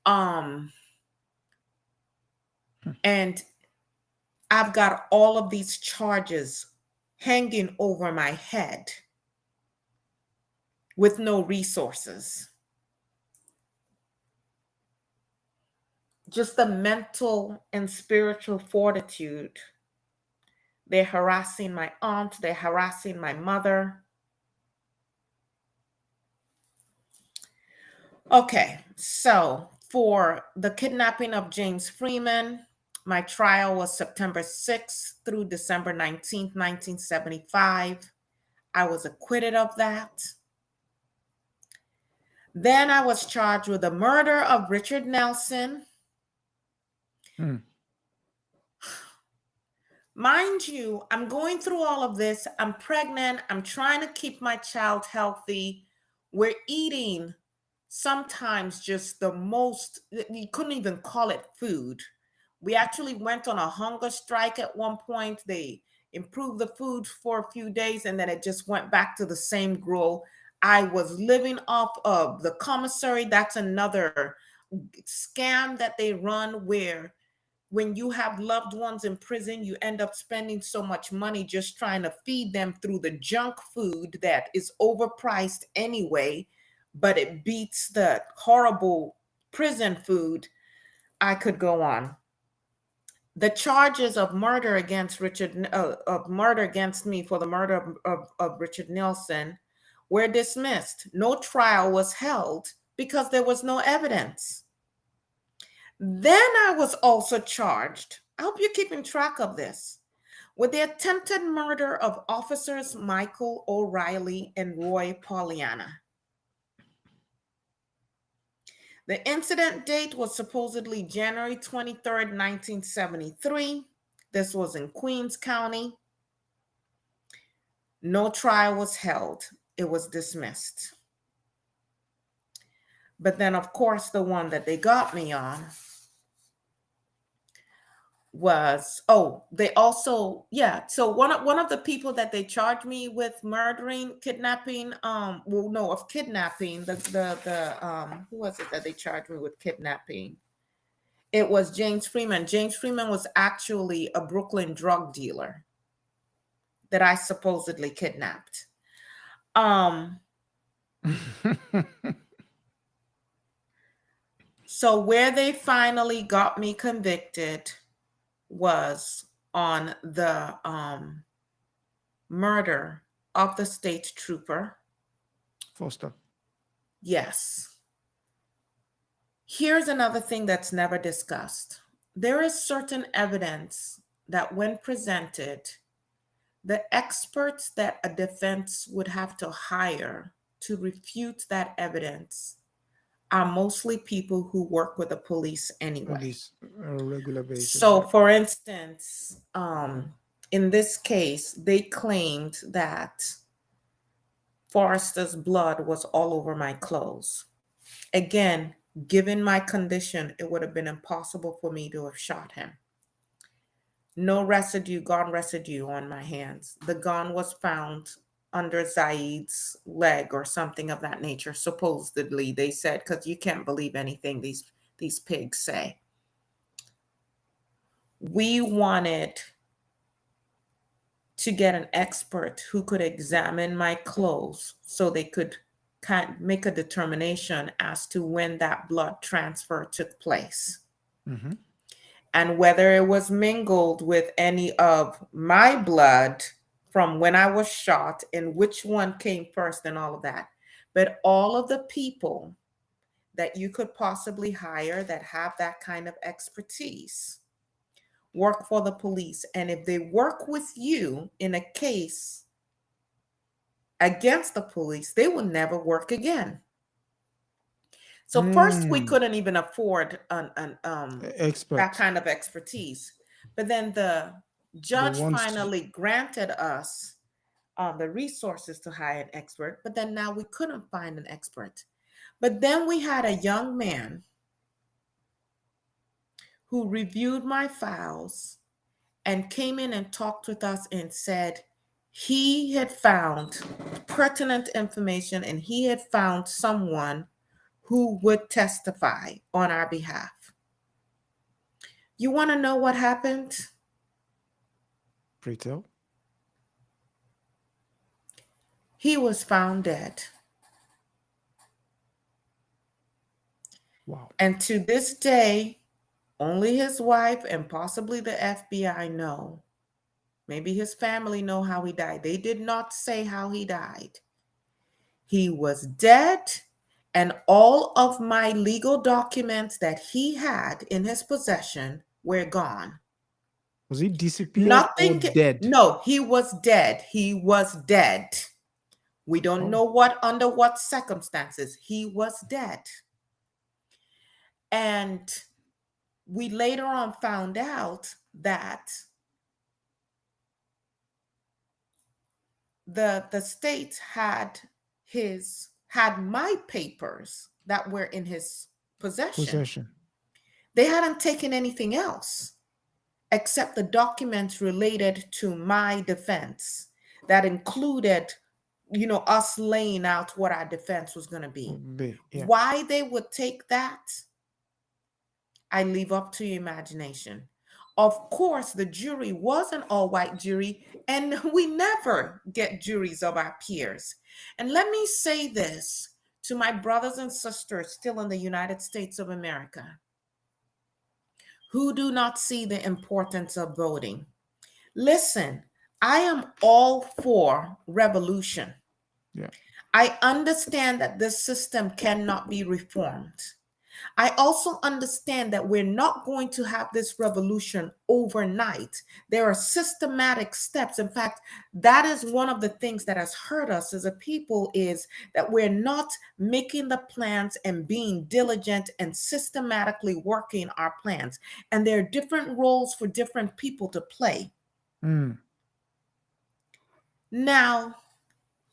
Um, Hmm. and I've got all of these charges hanging over my head with no resources. Just the mental and spiritual fortitude. They're harassing my aunt, they're harassing my mother. Okay, so for the kidnapping of James Freeman, my trial was September 6th through December 19th, 1975. I was acquitted of that. Then I was charged with the murder of Richard Nelson. Mm. Mind you, I'm going through all of this. I'm pregnant. I'm trying to keep my child healthy. We're eating sometimes just the most, you couldn't even call it food. We actually went on a hunger strike at one point. They improved the food for a few days, and then it just went back to the same gruel. I was living off of the commissary. That's another scam that they run, where when you have loved ones in prison, you end up spending so much money just trying to feed them through the junk food that is overpriced anyway, but it beats the horrible prison food. I could go on. The charges of murder against of murder against me for the murder of Richard Nelson were dismissed. No trial was held because there was no evidence. Then I was also charged. I hope you're keeping track of this. with the attempted murder of officers Michael O'Reilly and Roy Pollyanna. The incident date was supposedly January 23rd, 1973. This was in Queens County. No trial was held. It was dismissed. But then, of course, the one that they got me on was, they also, so one of the people that they charged me with murdering, kidnapping, of kidnapping, who was it that they charged me with kidnapping? It was James Freeman. James Freeman was actually a Brooklyn drug dealer that I supposedly kidnapped. So where they finally got me convicted was on the murder of the state trooper. Foster. Yes. Here's another thing that's never discussed. There is certain evidence that when presented, the experts that a defense would have to hire to refute that evidence are mostly people who work with the police anyway. Police, on a regular basis. So, for instance, in this case, they claimed that Forrester's blood was all over my clothes. Again, given my condition, it would have been impossible for me to have shot him. No gun residue on my hands. The gun was found under Zaid's leg or something of that nature, supposedly, they said, because you can't believe anything these pigs say. We wanted to get an expert who could examine my clothes so they could make a determination as to when that blood transfer took place. Mm-hmm. And whether it was mingled with any of my blood from when I was shot and which one came first and all of that. But all of the people that you could possibly hire that have that kind of expertise work for the police. And if they work with you in a case against the police, they will never work again. So first, we couldn't even afford expert, that kind of expertise. But then the judge finally granted us the resources to hire an expert. But then now we couldn't find an expert. But then we had a young man who reviewed my files and came in and talked with us and said he had found pertinent information and he had found someone who would testify on our behalf. You want to know what happened? Pray tell. He was found dead. Wow. And to this day, only his wife and possibly the FBI know. Maybe his family know how he died. They did not say how he died. He was dead, and all of my legal documents that he had in his possession were gone. Was he disappeared or dead? No, he was dead. He was dead. We don't know under what circumstances. He was dead. And we later on found out that the state had my papers that were in his possession. They hadn't taken anything else except the documents related to my defense that included, us laying out what our defense was going to be. Yeah. Why they would take that, I leave up to your imagination. Of course, the jury was an all-white jury, and we never get juries of our peers. And let me say this to my brothers and sisters still in the United States of America who do not see the importance of voting. Listen, I am all for revolution. Yeah. I understand that this system cannot be reformed. I also understand that we're not going to have this revolution overnight. There are systematic steps. In fact, that is one of the things that has hurt us as a people, is that we're not making the plans and being diligent and systematically working our plans. And there are different roles for different people to play. Mm. Now,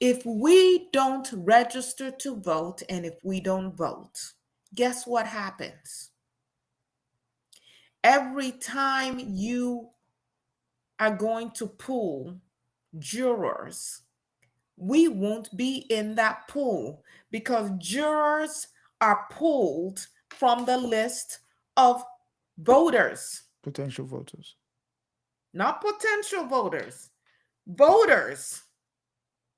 if we don't register to vote and if we don't vote, guess what happens? Every time you are going to pool jurors, we won't be in that pool because jurors are pulled from the list of voters, Potential voters. not potential voters, voters.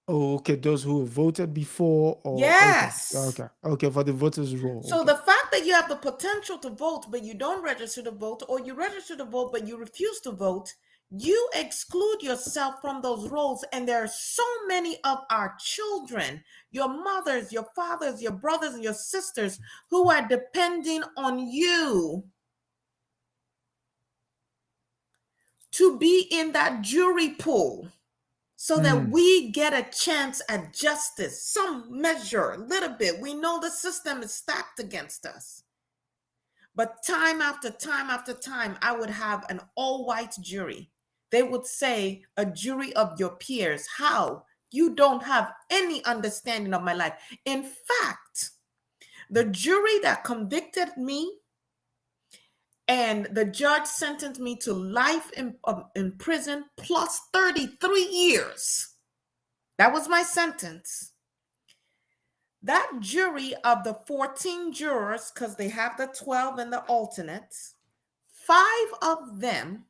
Oh, okay. Those who voted before, or okay, Yes. okay, okay, for the voters' role. So Okay. the fact that you have the potential to vote, but you don't register to vote, or you register to vote, but you refuse to vote, you exclude yourself from those roles. And there are so many of our children, your mothers, your fathers, your brothers, and your sisters, who are depending on you to be in that jury pool so that Mm. we get a chance at justice, some measure, a little bit. We know the system is stacked against us. But time after time after time, I would have an all-white jury. They would say, a jury of your peers. How? You don't have any understanding of my life. In fact, the jury that convicted me and the judge sentenced me to life in prison plus 33 years. That was my sentence. That jury of the 14 jurors, because they have the 12 and the alternates, 5 of them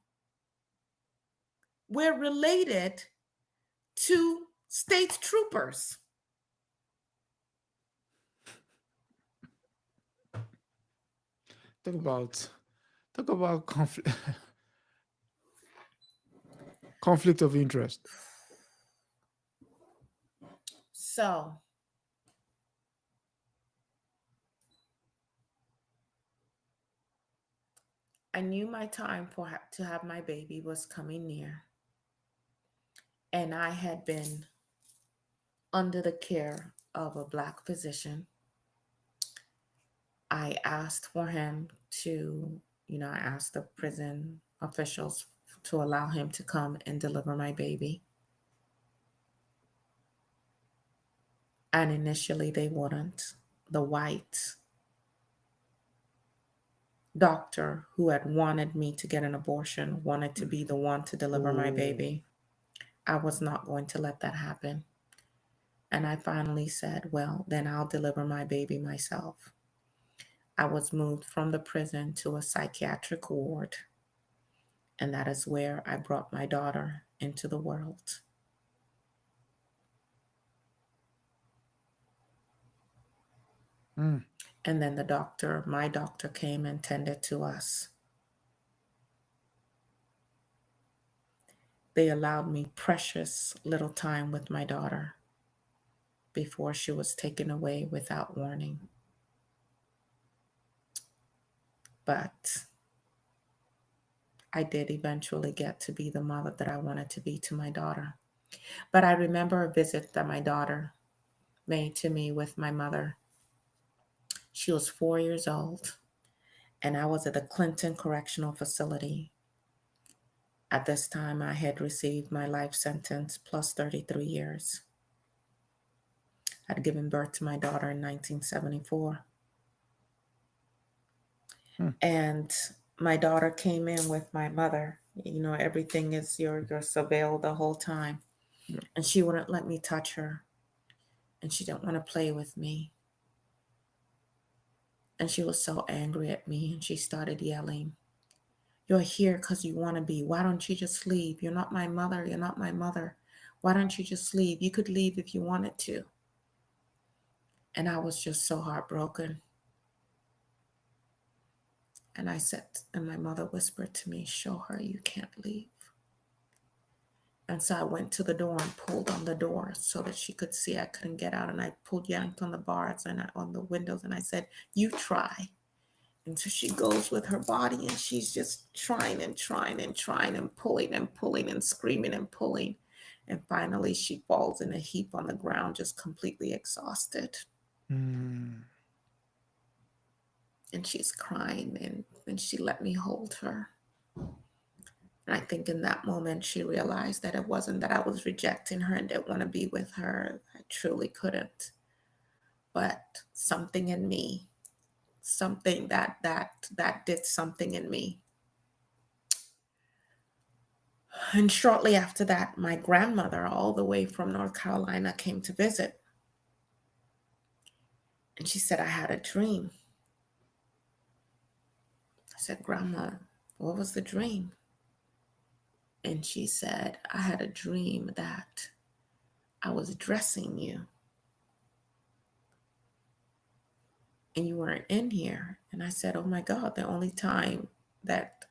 were related to state troopers. Talk about conflict conflict of interest. So I knew my time to have my baby was coming near. And I had been under the care of a Black physician. I asked for him to, I asked the prison officials to allow him to come and deliver my baby. And initially they wouldn't. The white doctor who had wanted me to get an abortion wanted to be the one to deliver my baby. I was not going to let that happen. And I finally said, well, then I'll deliver my baby myself. I was moved from the prison to a psychiatric ward. And that is where I brought my daughter into the world. Mm. And then my doctor came and tended to us. They allowed me precious little time with my daughter before she was taken away without warning. But I did eventually get to be the mother that I wanted to be to my daughter. But I remember a visit that my daughter made to me with my mother. She was 4 years old, and I was at the Clinton Correctional Facility. At this time, I had received my life sentence plus 33 years. I'd given birth to my daughter in 1974. Mm. And my daughter came in with my mother. Everything is you're surveilled the whole time. Yeah. And she wouldn't let me touch her. And she didn't want to play with me. And she was so angry at me, and she started yelling, "You're here because you want to be. Why don't you just leave? You're not my mother. You're not my mother. Why don't you just leave? You could leave if you wanted to." And I was just so heartbroken. And I said, and my mother whispered to me, "Show her you can't leave." And so I went to the door and pulled on the door so that she could see I couldn't get out. And I yanked on the bars and on the windows. And I said, "You try. And so she goes with her body and she's just trying and trying and trying and pulling and screaming and pulling. And finally, she falls in a heap on the ground, just completely exhausted. Mm. And she's crying. And then she let me hold her. And I think in that moment, she realized that it wasn't that I was rejecting her and didn't want to be with her. I truly couldn't. But something in me, something that did something in me. And shortly after that, my grandmother, all the way from North Carolina, came to visit. And she said, I had a dream. I said, Grandma, what was the dream? And she said, I had a dream that I was dressing you and you weren't in here. And I said, oh my God, the only time that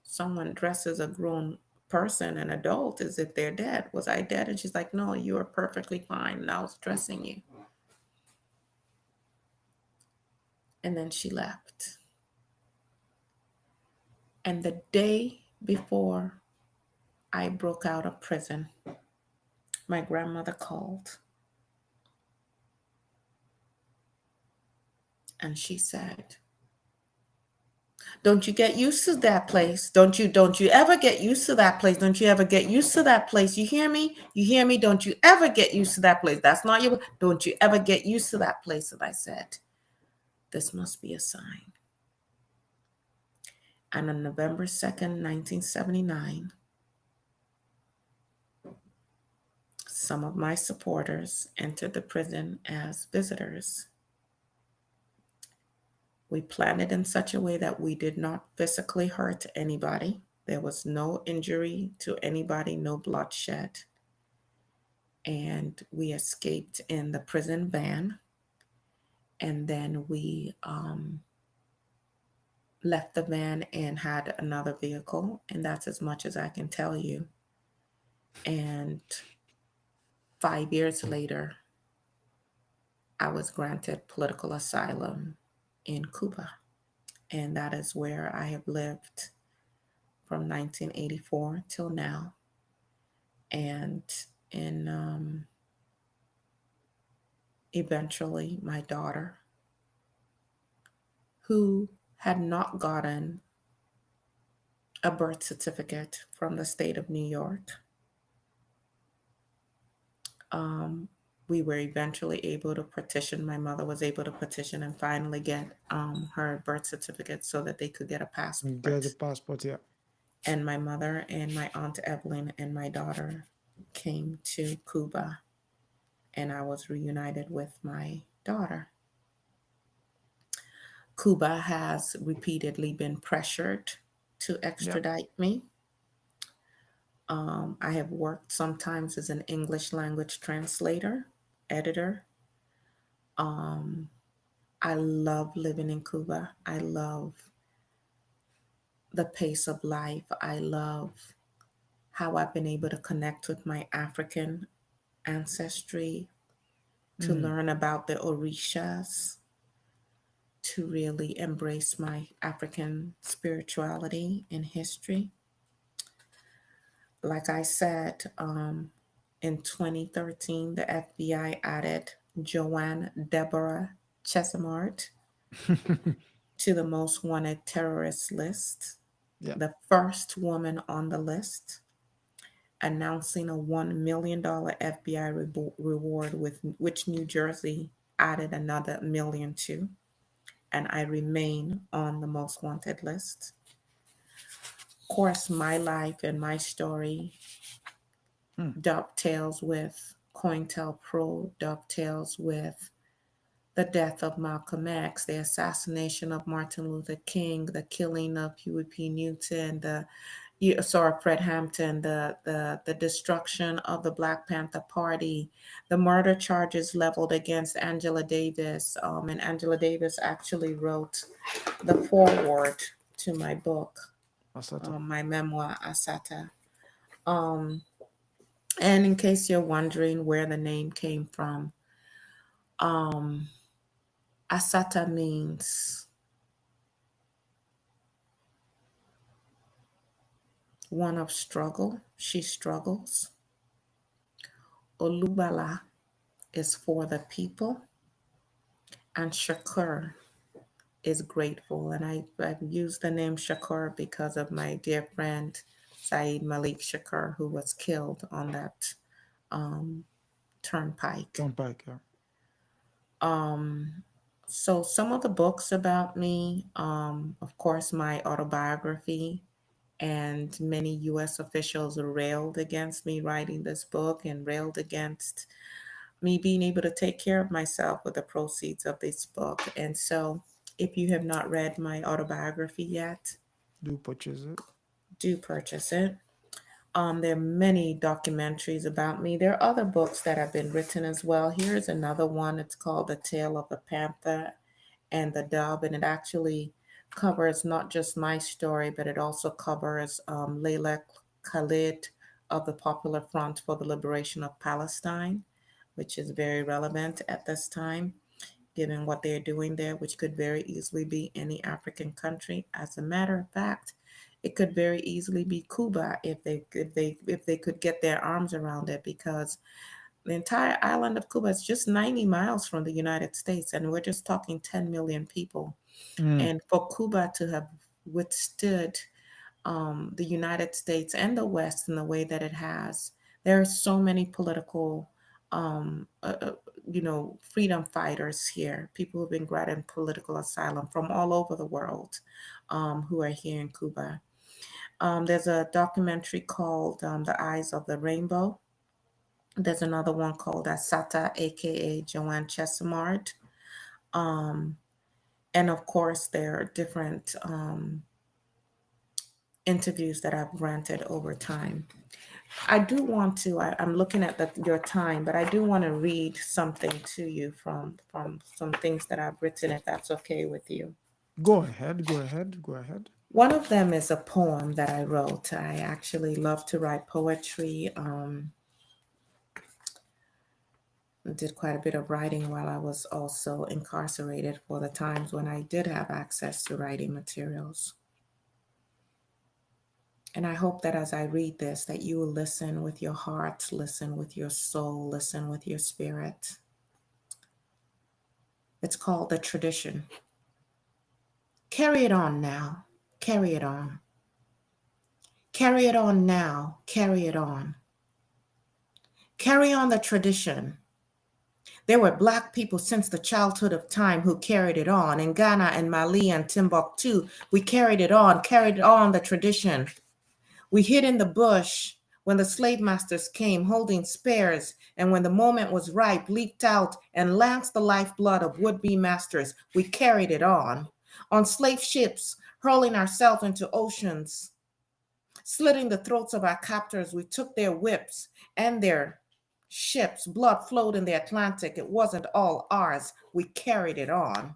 someone dresses a grown person, an adult, is if they're dead. Was I dead? And she's like, no, you were perfectly fine. And I was dressing you. And then she left. And the day before I broke out of prison, my grandmother called and she said, don't you get used to that place? Don't you ever get used to that place? Don't you ever get used to that place? You hear me? You hear me? Don't you ever get used to that place? That's not your, don't you ever get used to that place? And I said, this must be a sign. And on November 2nd, 1979, some of my supporters entered the prison as visitors. We planned it in such a way that we did not physically hurt anybody. There was no injury to anybody, no bloodshed. And we escaped in the prison van. And then we left the van and had another vehicle. And that's as much as I can tell you. And 5 years later, I was granted political asylum in Cuba. And that is where I have lived from 1984 till now. And in eventually my daughter, who had not gotten a birth certificate from the state of New York, um, we were eventually able to petition. My mother was able to petition and finally get her birth certificate so that they could get a Get the passport. passport, yeah. And my mother and my aunt Evelyn and my daughter came to Cuba, and I was reunited with my daughter. Cuba has repeatedly been pressured to Yeah. extradite me. I have worked sometimes as an English language translator, editor. Um, I love living in Cuba. I love the pace of life. I love how I've been able to connect with my African ancestry, to Mm. learn about the Orishas, to really embrace my African spirituality and history. Like I said, in 2013, the FBI added Joanne Deborah Chesimard to the most wanted terrorist list, Yeah. the first woman on the list, announcing a $1 million FBI reward, with which New Jersey added another million to, and I remain on the most wanted list. Of course, my life and my story Mm. dovetails with COINTELPRO, dovetails with the death of Malcolm X, the assassination of Martin Luther King, the killing of Huey P. Newton, Fred Hampton, the destruction of the Black Panther Party, the murder charges leveled against Angela Davis. And Angela Davis actually wrote the foreword to my book, Asata. my memoir, Asata. Um, and in case you're wondering where the name came from, um, Asata means one of struggle. She struggles. Olubala is for the people, and Shakur is grateful. And I've used the name Shakur because of my dear friend Saeed Malik Shakur, who was killed on that um, turnpike. Jump back. Yeah. Um, so some of the books about me, of course, my autobiography, and many U.S. officials railed against me writing this book and railed against me being able to take care of myself with the proceeds of this book. And so, if you have not read my autobiography yet, Do purchase it. do purchase it. There are many documentaries about me. There are other books that have been written as well. Here's another one. It's called The Tale of the Panther and the Dove, and it actually covers not just my story, but it also covers Layla Khalid of the Popular Front for the Liberation of Palestine, which is very relevant at this time, given what they're doing there, which could very easily be any African country. As a matter of fact, it could very easily be Cuba if they could get their arms around it, because the entire island of Cuba is just 90 miles from the United States, and we're just talking 10 million people. Mm. And for Cuba to have withstood the United States and the West in the way that it has, there are so many political, um, uh, uh, freedom fighters here, people who've been granted political asylum from all over the world, who are here in Cuba. There's a documentary called The Eyes of the Rainbow. There's another one called Asata, aka Joanne Chesimard. Um, and of course, there are different interviews that I've granted over time. I do want to, I'm looking at your time, but I do want to read something to you from some things that I've written, if that's okay with you. Go ahead. Go ahead. Go ahead. One of them is a poem that I wrote. I actually love to write poetry. Did quite a bit of writing while I was also incarcerated for the times when I did have access to writing materials. And I hope that as I read this, that you will listen with your heart, listen with your soul, listen with your spirit. It's called The Tradition. Carry it on now. Carry it on. Carry it on now. Carry it on. Carry on the tradition. There were Black people since the childhood of time who carried it on. In Ghana and Mali and Timbuktu, we carried on the tradition. We hid in the bush when the slave masters came holding spears, and when the moment was ripe, leaped out and lanced the lifeblood of would-be masters. We carried it on slave ships, hurling ourselves into oceans, slitting the throats of our captors. We took their whips and their ships. Blood flowed in the Atlantic. It wasn't all ours. We carried it on.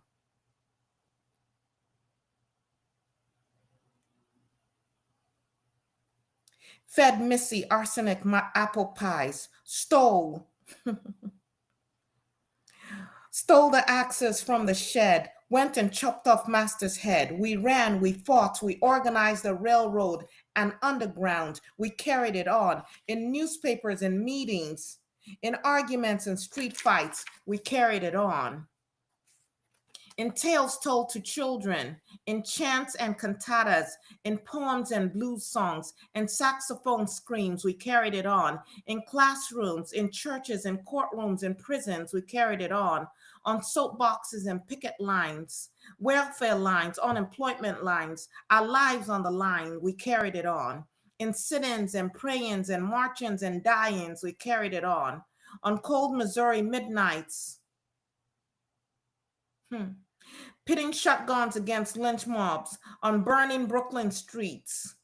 Fed Missy arsenic apple pies, stole the axes from the shed, went and chopped off master's head. We ran, we fought, we organized the railroad and underground. We carried it on in newspapers and meetings, in arguments and street fights. We carried it on. In tales told to children, in chants and cantatas, in poems and blues songs, and saxophone screams, we carried it on. In classrooms, in churches, in courtrooms, in prisons, we carried it on soapboxes and picket lines, welfare lines, unemployment lines, our lives on the line, we carried it on. In sit-ins and pray-ins and march-ins and die-ins, we carried it on cold Missouri midnights. Pitting shotguns against lynch mobs on burning Brooklyn streets,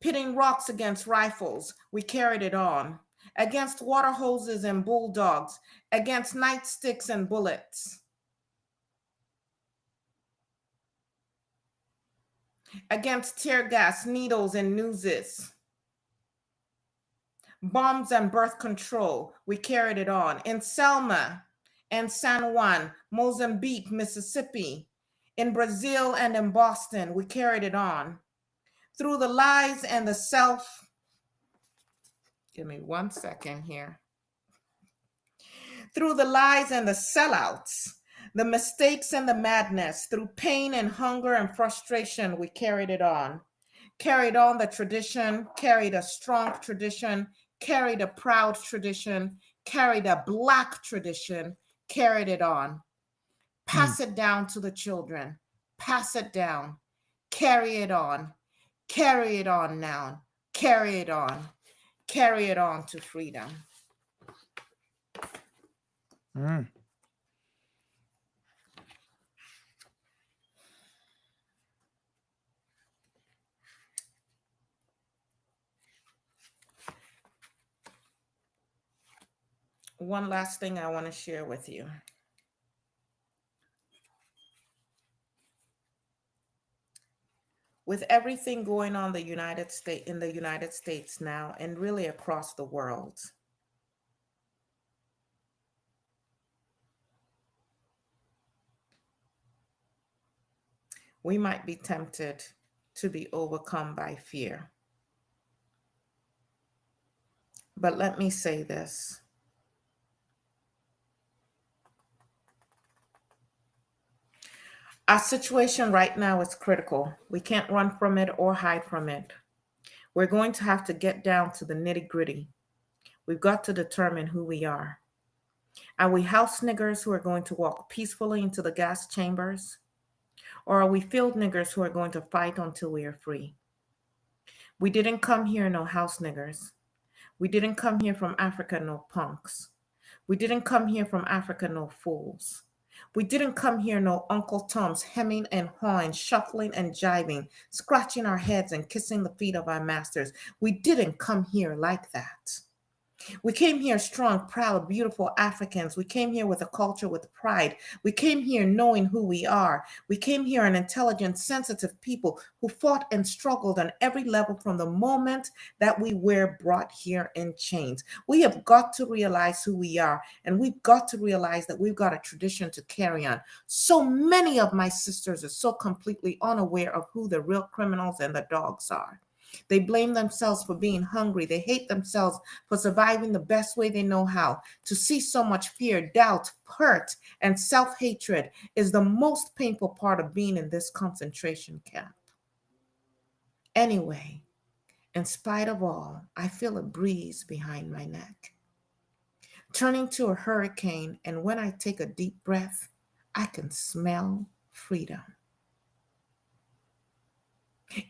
pitting rocks against rifles, we carried it on, against water hoses and bulldogs, against nightsticks and bullets, against tear gas, needles, and nooses, bombs and birth control, we carried it on. In Selma and San Juan, Mozambique, Mississippi, in Brazil and in Boston, we carried it on. through the lies and the self. Give me 1 second here. Through the lies and the sellouts, the mistakes and the madness, through pain and hunger and frustration, we carried it on. Carried on the tradition, carried a strong tradition, carried a proud tradition, carried a Black tradition, carried it on. Pass it down to the children. Pass it down. Carry it on. Carry it on now. Carry it on. Carry it on to freedom. Mm. One last thing I want to share with you. With everything going on in the United States now, and really across the world, we might be tempted to be overcome by fear. But let me say this. Our situation right now is critical. We can't run from it or hide from it. We're going to have to get down to the nitty-gritty. We've got to determine who we are. Are we house niggers who are going to walk peacefully into the gas chambers? Or are we field niggers who are going to fight until we are free? We didn't come here no house niggers. We didn't come here from Africa no punks. We didn't come here from Africa no fools. We didn't come here no Uncle Toms hemming and hawing, shuffling and jiving, scratching our heads and kissing the feet of our masters. We didn't come here like that. We came here strong, proud, beautiful Africans. We came here with a culture with pride. We came here knowing who we are. We came here an intelligent, sensitive people who fought and struggled on every level from the moment that we were brought here in chains. We have got to realize who we are, and we've got to realize that we've got a tradition to carry on. So many of my sisters are so completely unaware of who the real criminals and the dogs are. They blame themselves for being hungry. They hate themselves for surviving the best way they know how. To see so much fear, doubt, hurt, and self-hatred is the most painful part of being in this concentration camp. Anyway, in spite of all, I feel a breeze behind my neck, turning to a hurricane, and when I take a deep breath, I can smell freedom.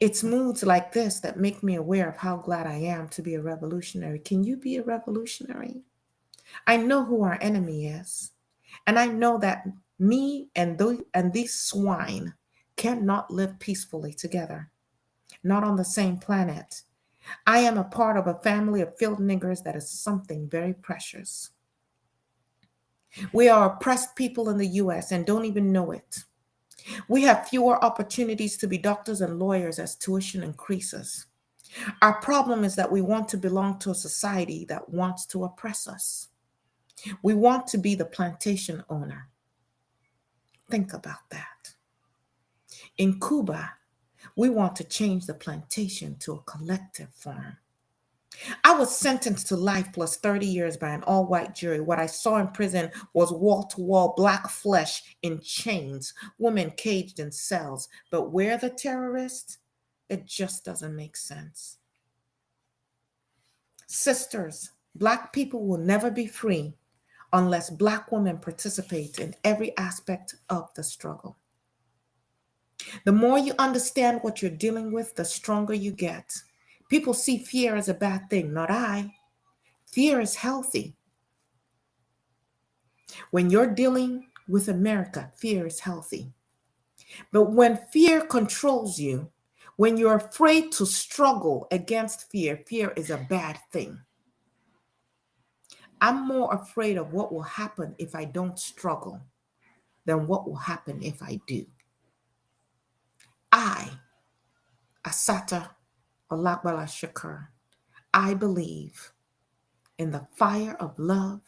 It's moods like this that make me aware of how glad I am to be a revolutionary. Can you be a revolutionary? I know who our enemy is, and I know that me and these swine cannot live peacefully together, not on the same planet. I am a part of a family of field niggers that is something very precious. We are oppressed people in the US and don't even know it. We have fewer opportunities to be doctors and lawyers as tuition increases. Our problem is that we want to belong to a society that wants to oppress us. We want to be the plantation owner. Think about that. In Cuba, we want to change the plantation to a collective farm. I was sentenced to life plus 30 years by an all-white jury. What I saw in prison was wall-to-wall black flesh in chains, women caged in cells. But where the terrorists? It just doesn't make sense. Sisters, Black people will never be free unless Black women participate in every aspect of the struggle. The more you understand what you're dealing with, the stronger you get. People see fear as a bad thing, not I. Fear is healthy. When you're dealing with America, fear is healthy. But when fear controls you, when you're afraid to struggle against fear, fear is a bad thing. I'm more afraid of what will happen if I don't struggle than what will happen if I do. I, Asata Olubala Shakur, I believe in the fire of love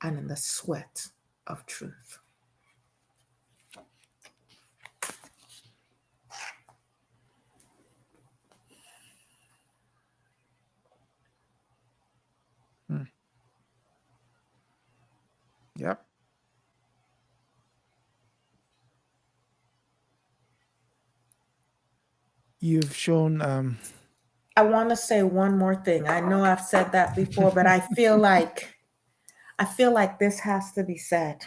and in the sweat of truth. Yep. You've shown I want to say one more thing. I know I've said that before, but I feel like this has to be said.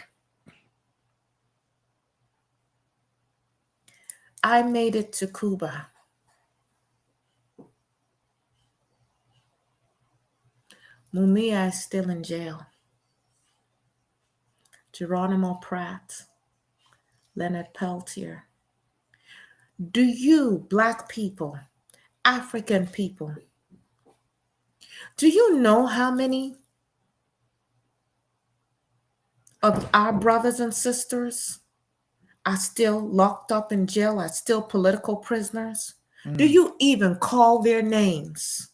I made it to Cuba. Mumia is still in jail. Geronimo Pratt, Leonard Peltier. Do you, Black people, African people, do you know how many of our brothers and sisters are still locked up in jail, are still political prisoners? Do mm, you even call their names?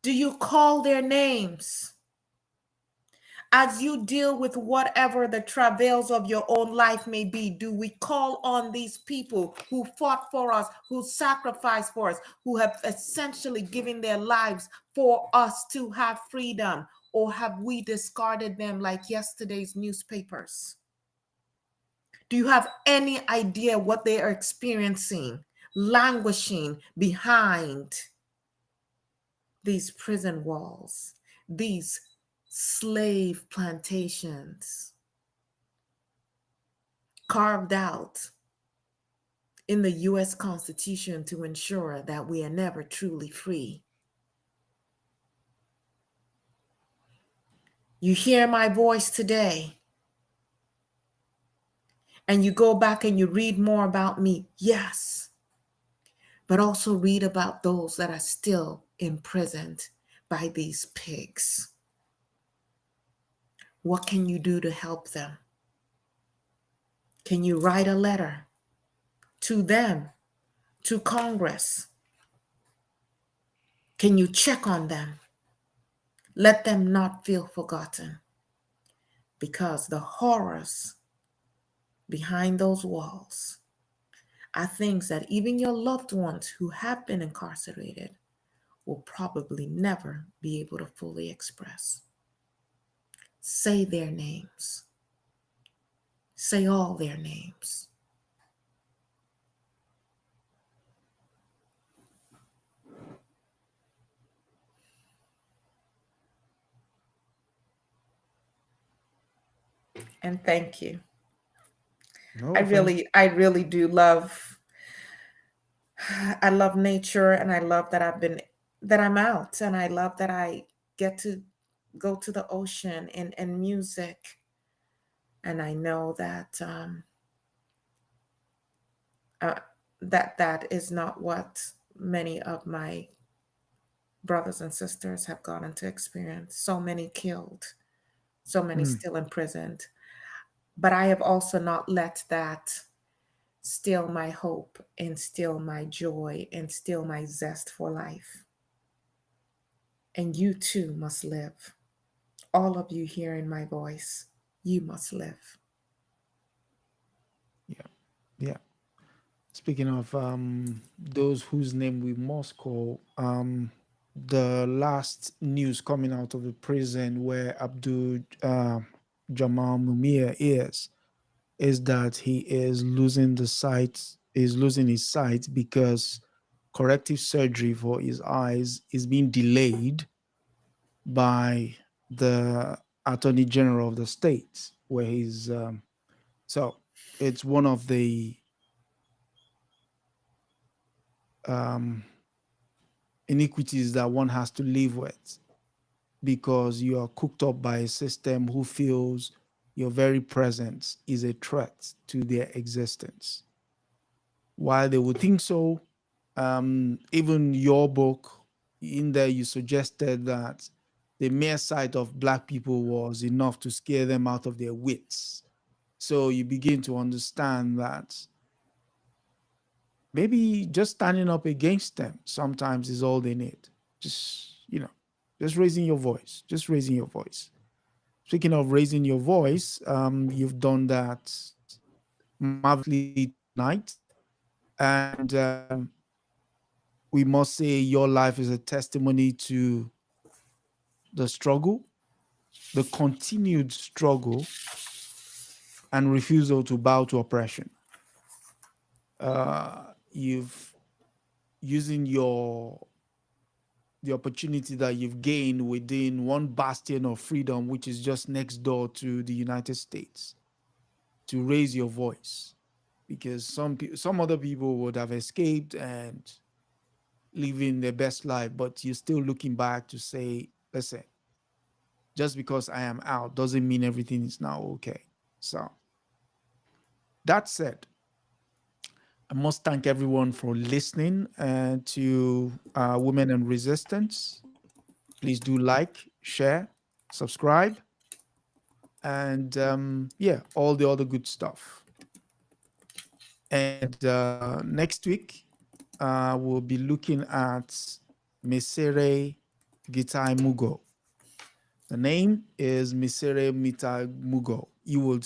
Do you call their names? As you deal with whatever the travails of your own life may be, do we call on these people who fought for us, who sacrificed for us, who have essentially given their lives for us to have freedom? Or have we discarded them like yesterday's newspapers? Do you have any idea what they are experiencing, languishing behind these prison walls, these slave plantations carved out in the US Constitution to ensure that we are never truly free? You hear my voice today and you go back and you read more about me, yes, but also read about those that are still imprisoned by these pigs. What can you do to help them? Can you write a letter to them, to Congress? Can you check on them? Let them not feel forgotten, because the horrors behind those walls are things that even your loved ones who have been incarcerated will probably never be able to fully express. Say their names. Say all their names. And thank you. no, thank I really do love, I love nature, and I love that that I'm out, and I love that I get to go to the ocean and music. And I know that uh, that is not what many of my brothers and sisters have gotten to experience. So many killed, so many mm, still imprisoned. But I have also not let that steal my hope and steal my joy and steal my zest for life. And you too must live. All of you hearing my voice, you must live. yeah, yeah. Speaking of those whose name we must call, the last news coming out of the prison where Abdul Jamal Mumia is that he is losing the sight, is losing his sight because corrective surgery for his eyes is being delayed by the Attorney General of the state, where he's so it's one of the um, iniquities that one has to live with because you are cooked up by a system who feels your very presence is a threat to their existence. While they would think so, even your book, in there, you suggested that the mere sight of Black people was enough to scare them out of their wits. So you begin to understand that maybe just standing up against them sometimes is all they need. Just, just raising your voice, just raising your voice. Speaking of raising your voice, you've done that marvelously tonight. And we must say your life is a testimony to the struggle, the continued struggle, and refusal to bow to oppression. You've using your the opportunity that you've gained within one bastion of freedom, which is just next door to the United States, to raise your voice, because some other people would have escaped and living their best life, but you're still looking back to say, listen, just because I am out doesn't mean everything is now okay. So that said, I must thank everyone for listening to Women and Resistance. Please do like, share, subscribe, and yeah, all the other good stuff. And next week, we'll be looking at Mesere Gitai Mugo. The name is Misere Mita Mugo. You will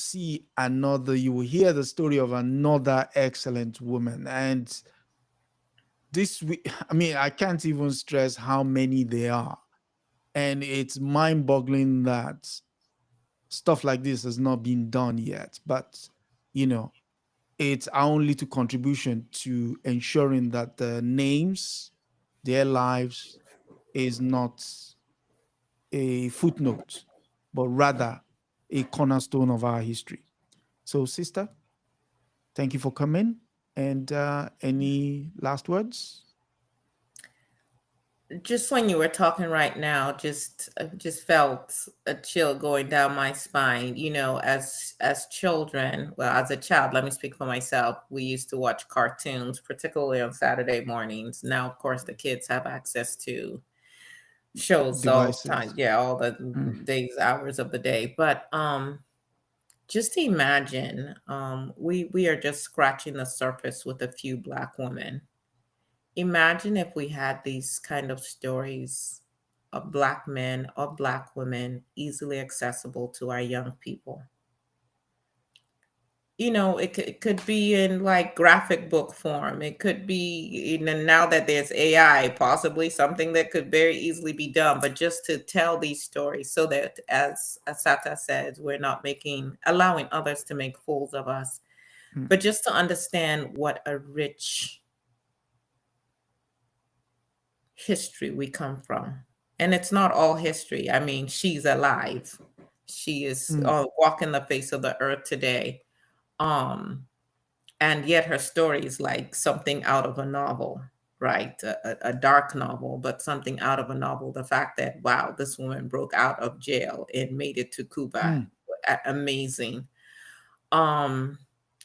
hear the story of another excellent woman. And this week, I mean, I can't even stress how many there are. And it's mind boggling that stuff like this has not been done yet. But, you know, it's our only to contribution to ensuring that the names, their lives is not a footnote, but rather a cornerstone of our history. So, sister, thank you for coming. And any last words? Just when you were talking right now, just felt a chill going down my spine. As children, well, as a child, let me speak for myself. We used to watch cartoons, particularly on Saturday mornings. Now, of course, the kids have access to shows all the time. Devices. Yeah, all the Mm, days, hours of the day. But just imagine, we are just scratching the surface with a few Black women. Imagine if we had these kind of stories of Black men or Black women easily accessible to our young people. It could be in like graphic book form. It could be, now that there's AI, possibly something that could very easily be done, but just to tell these stories so that, as Asata says, we're not allowing others to make fools of us, mm, but just to understand what a rich history we come from. And it's not all history. I mean, she's alive. She is mm, walking the face of the earth today. Um, and yet her story is like something out of a novel, right? A dark novel, but something out of a novel. The fact that, wow, this woman broke out of jail and made it to Cuba, mm, amazing. Um,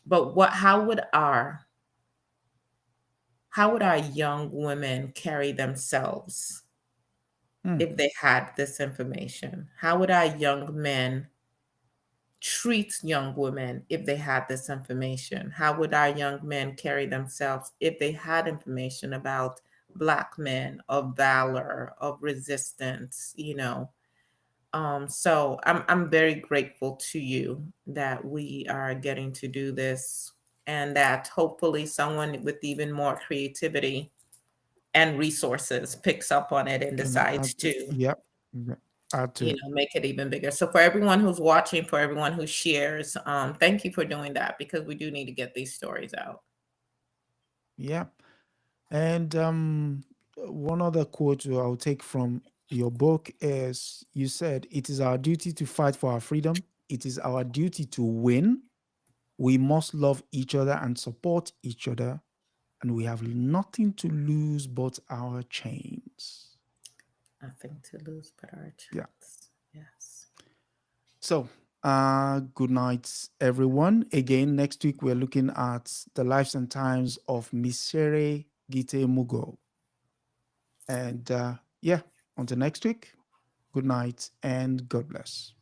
but how would our young women carry themselves mm, if they had this information? How would our young men treat young women if they had this information? How would our young men carry themselves if they had information about Black men of valor, of resistance, So I'm very grateful to you that we are getting to do this, and that hopefully someone with even more creativity and resources picks up on it and can decides add, to, yep. Yep. Add to it. make it even bigger. So for everyone who's watching, for everyone who shares, thank you for doing that, because we do need to get these stories out. Yeah. And one other quote I'll take from your book is you said, it is our duty to fight for our freedom. It is our duty to win. We must love each other and support each other. And we have nothing to lose but our chains. Nothing to lose but our Yeah. chance. Yes. So, good night, everyone. Again, next week we're looking at the lives and times of Misere Gite Mugo. And yeah, until next week, good night and God bless.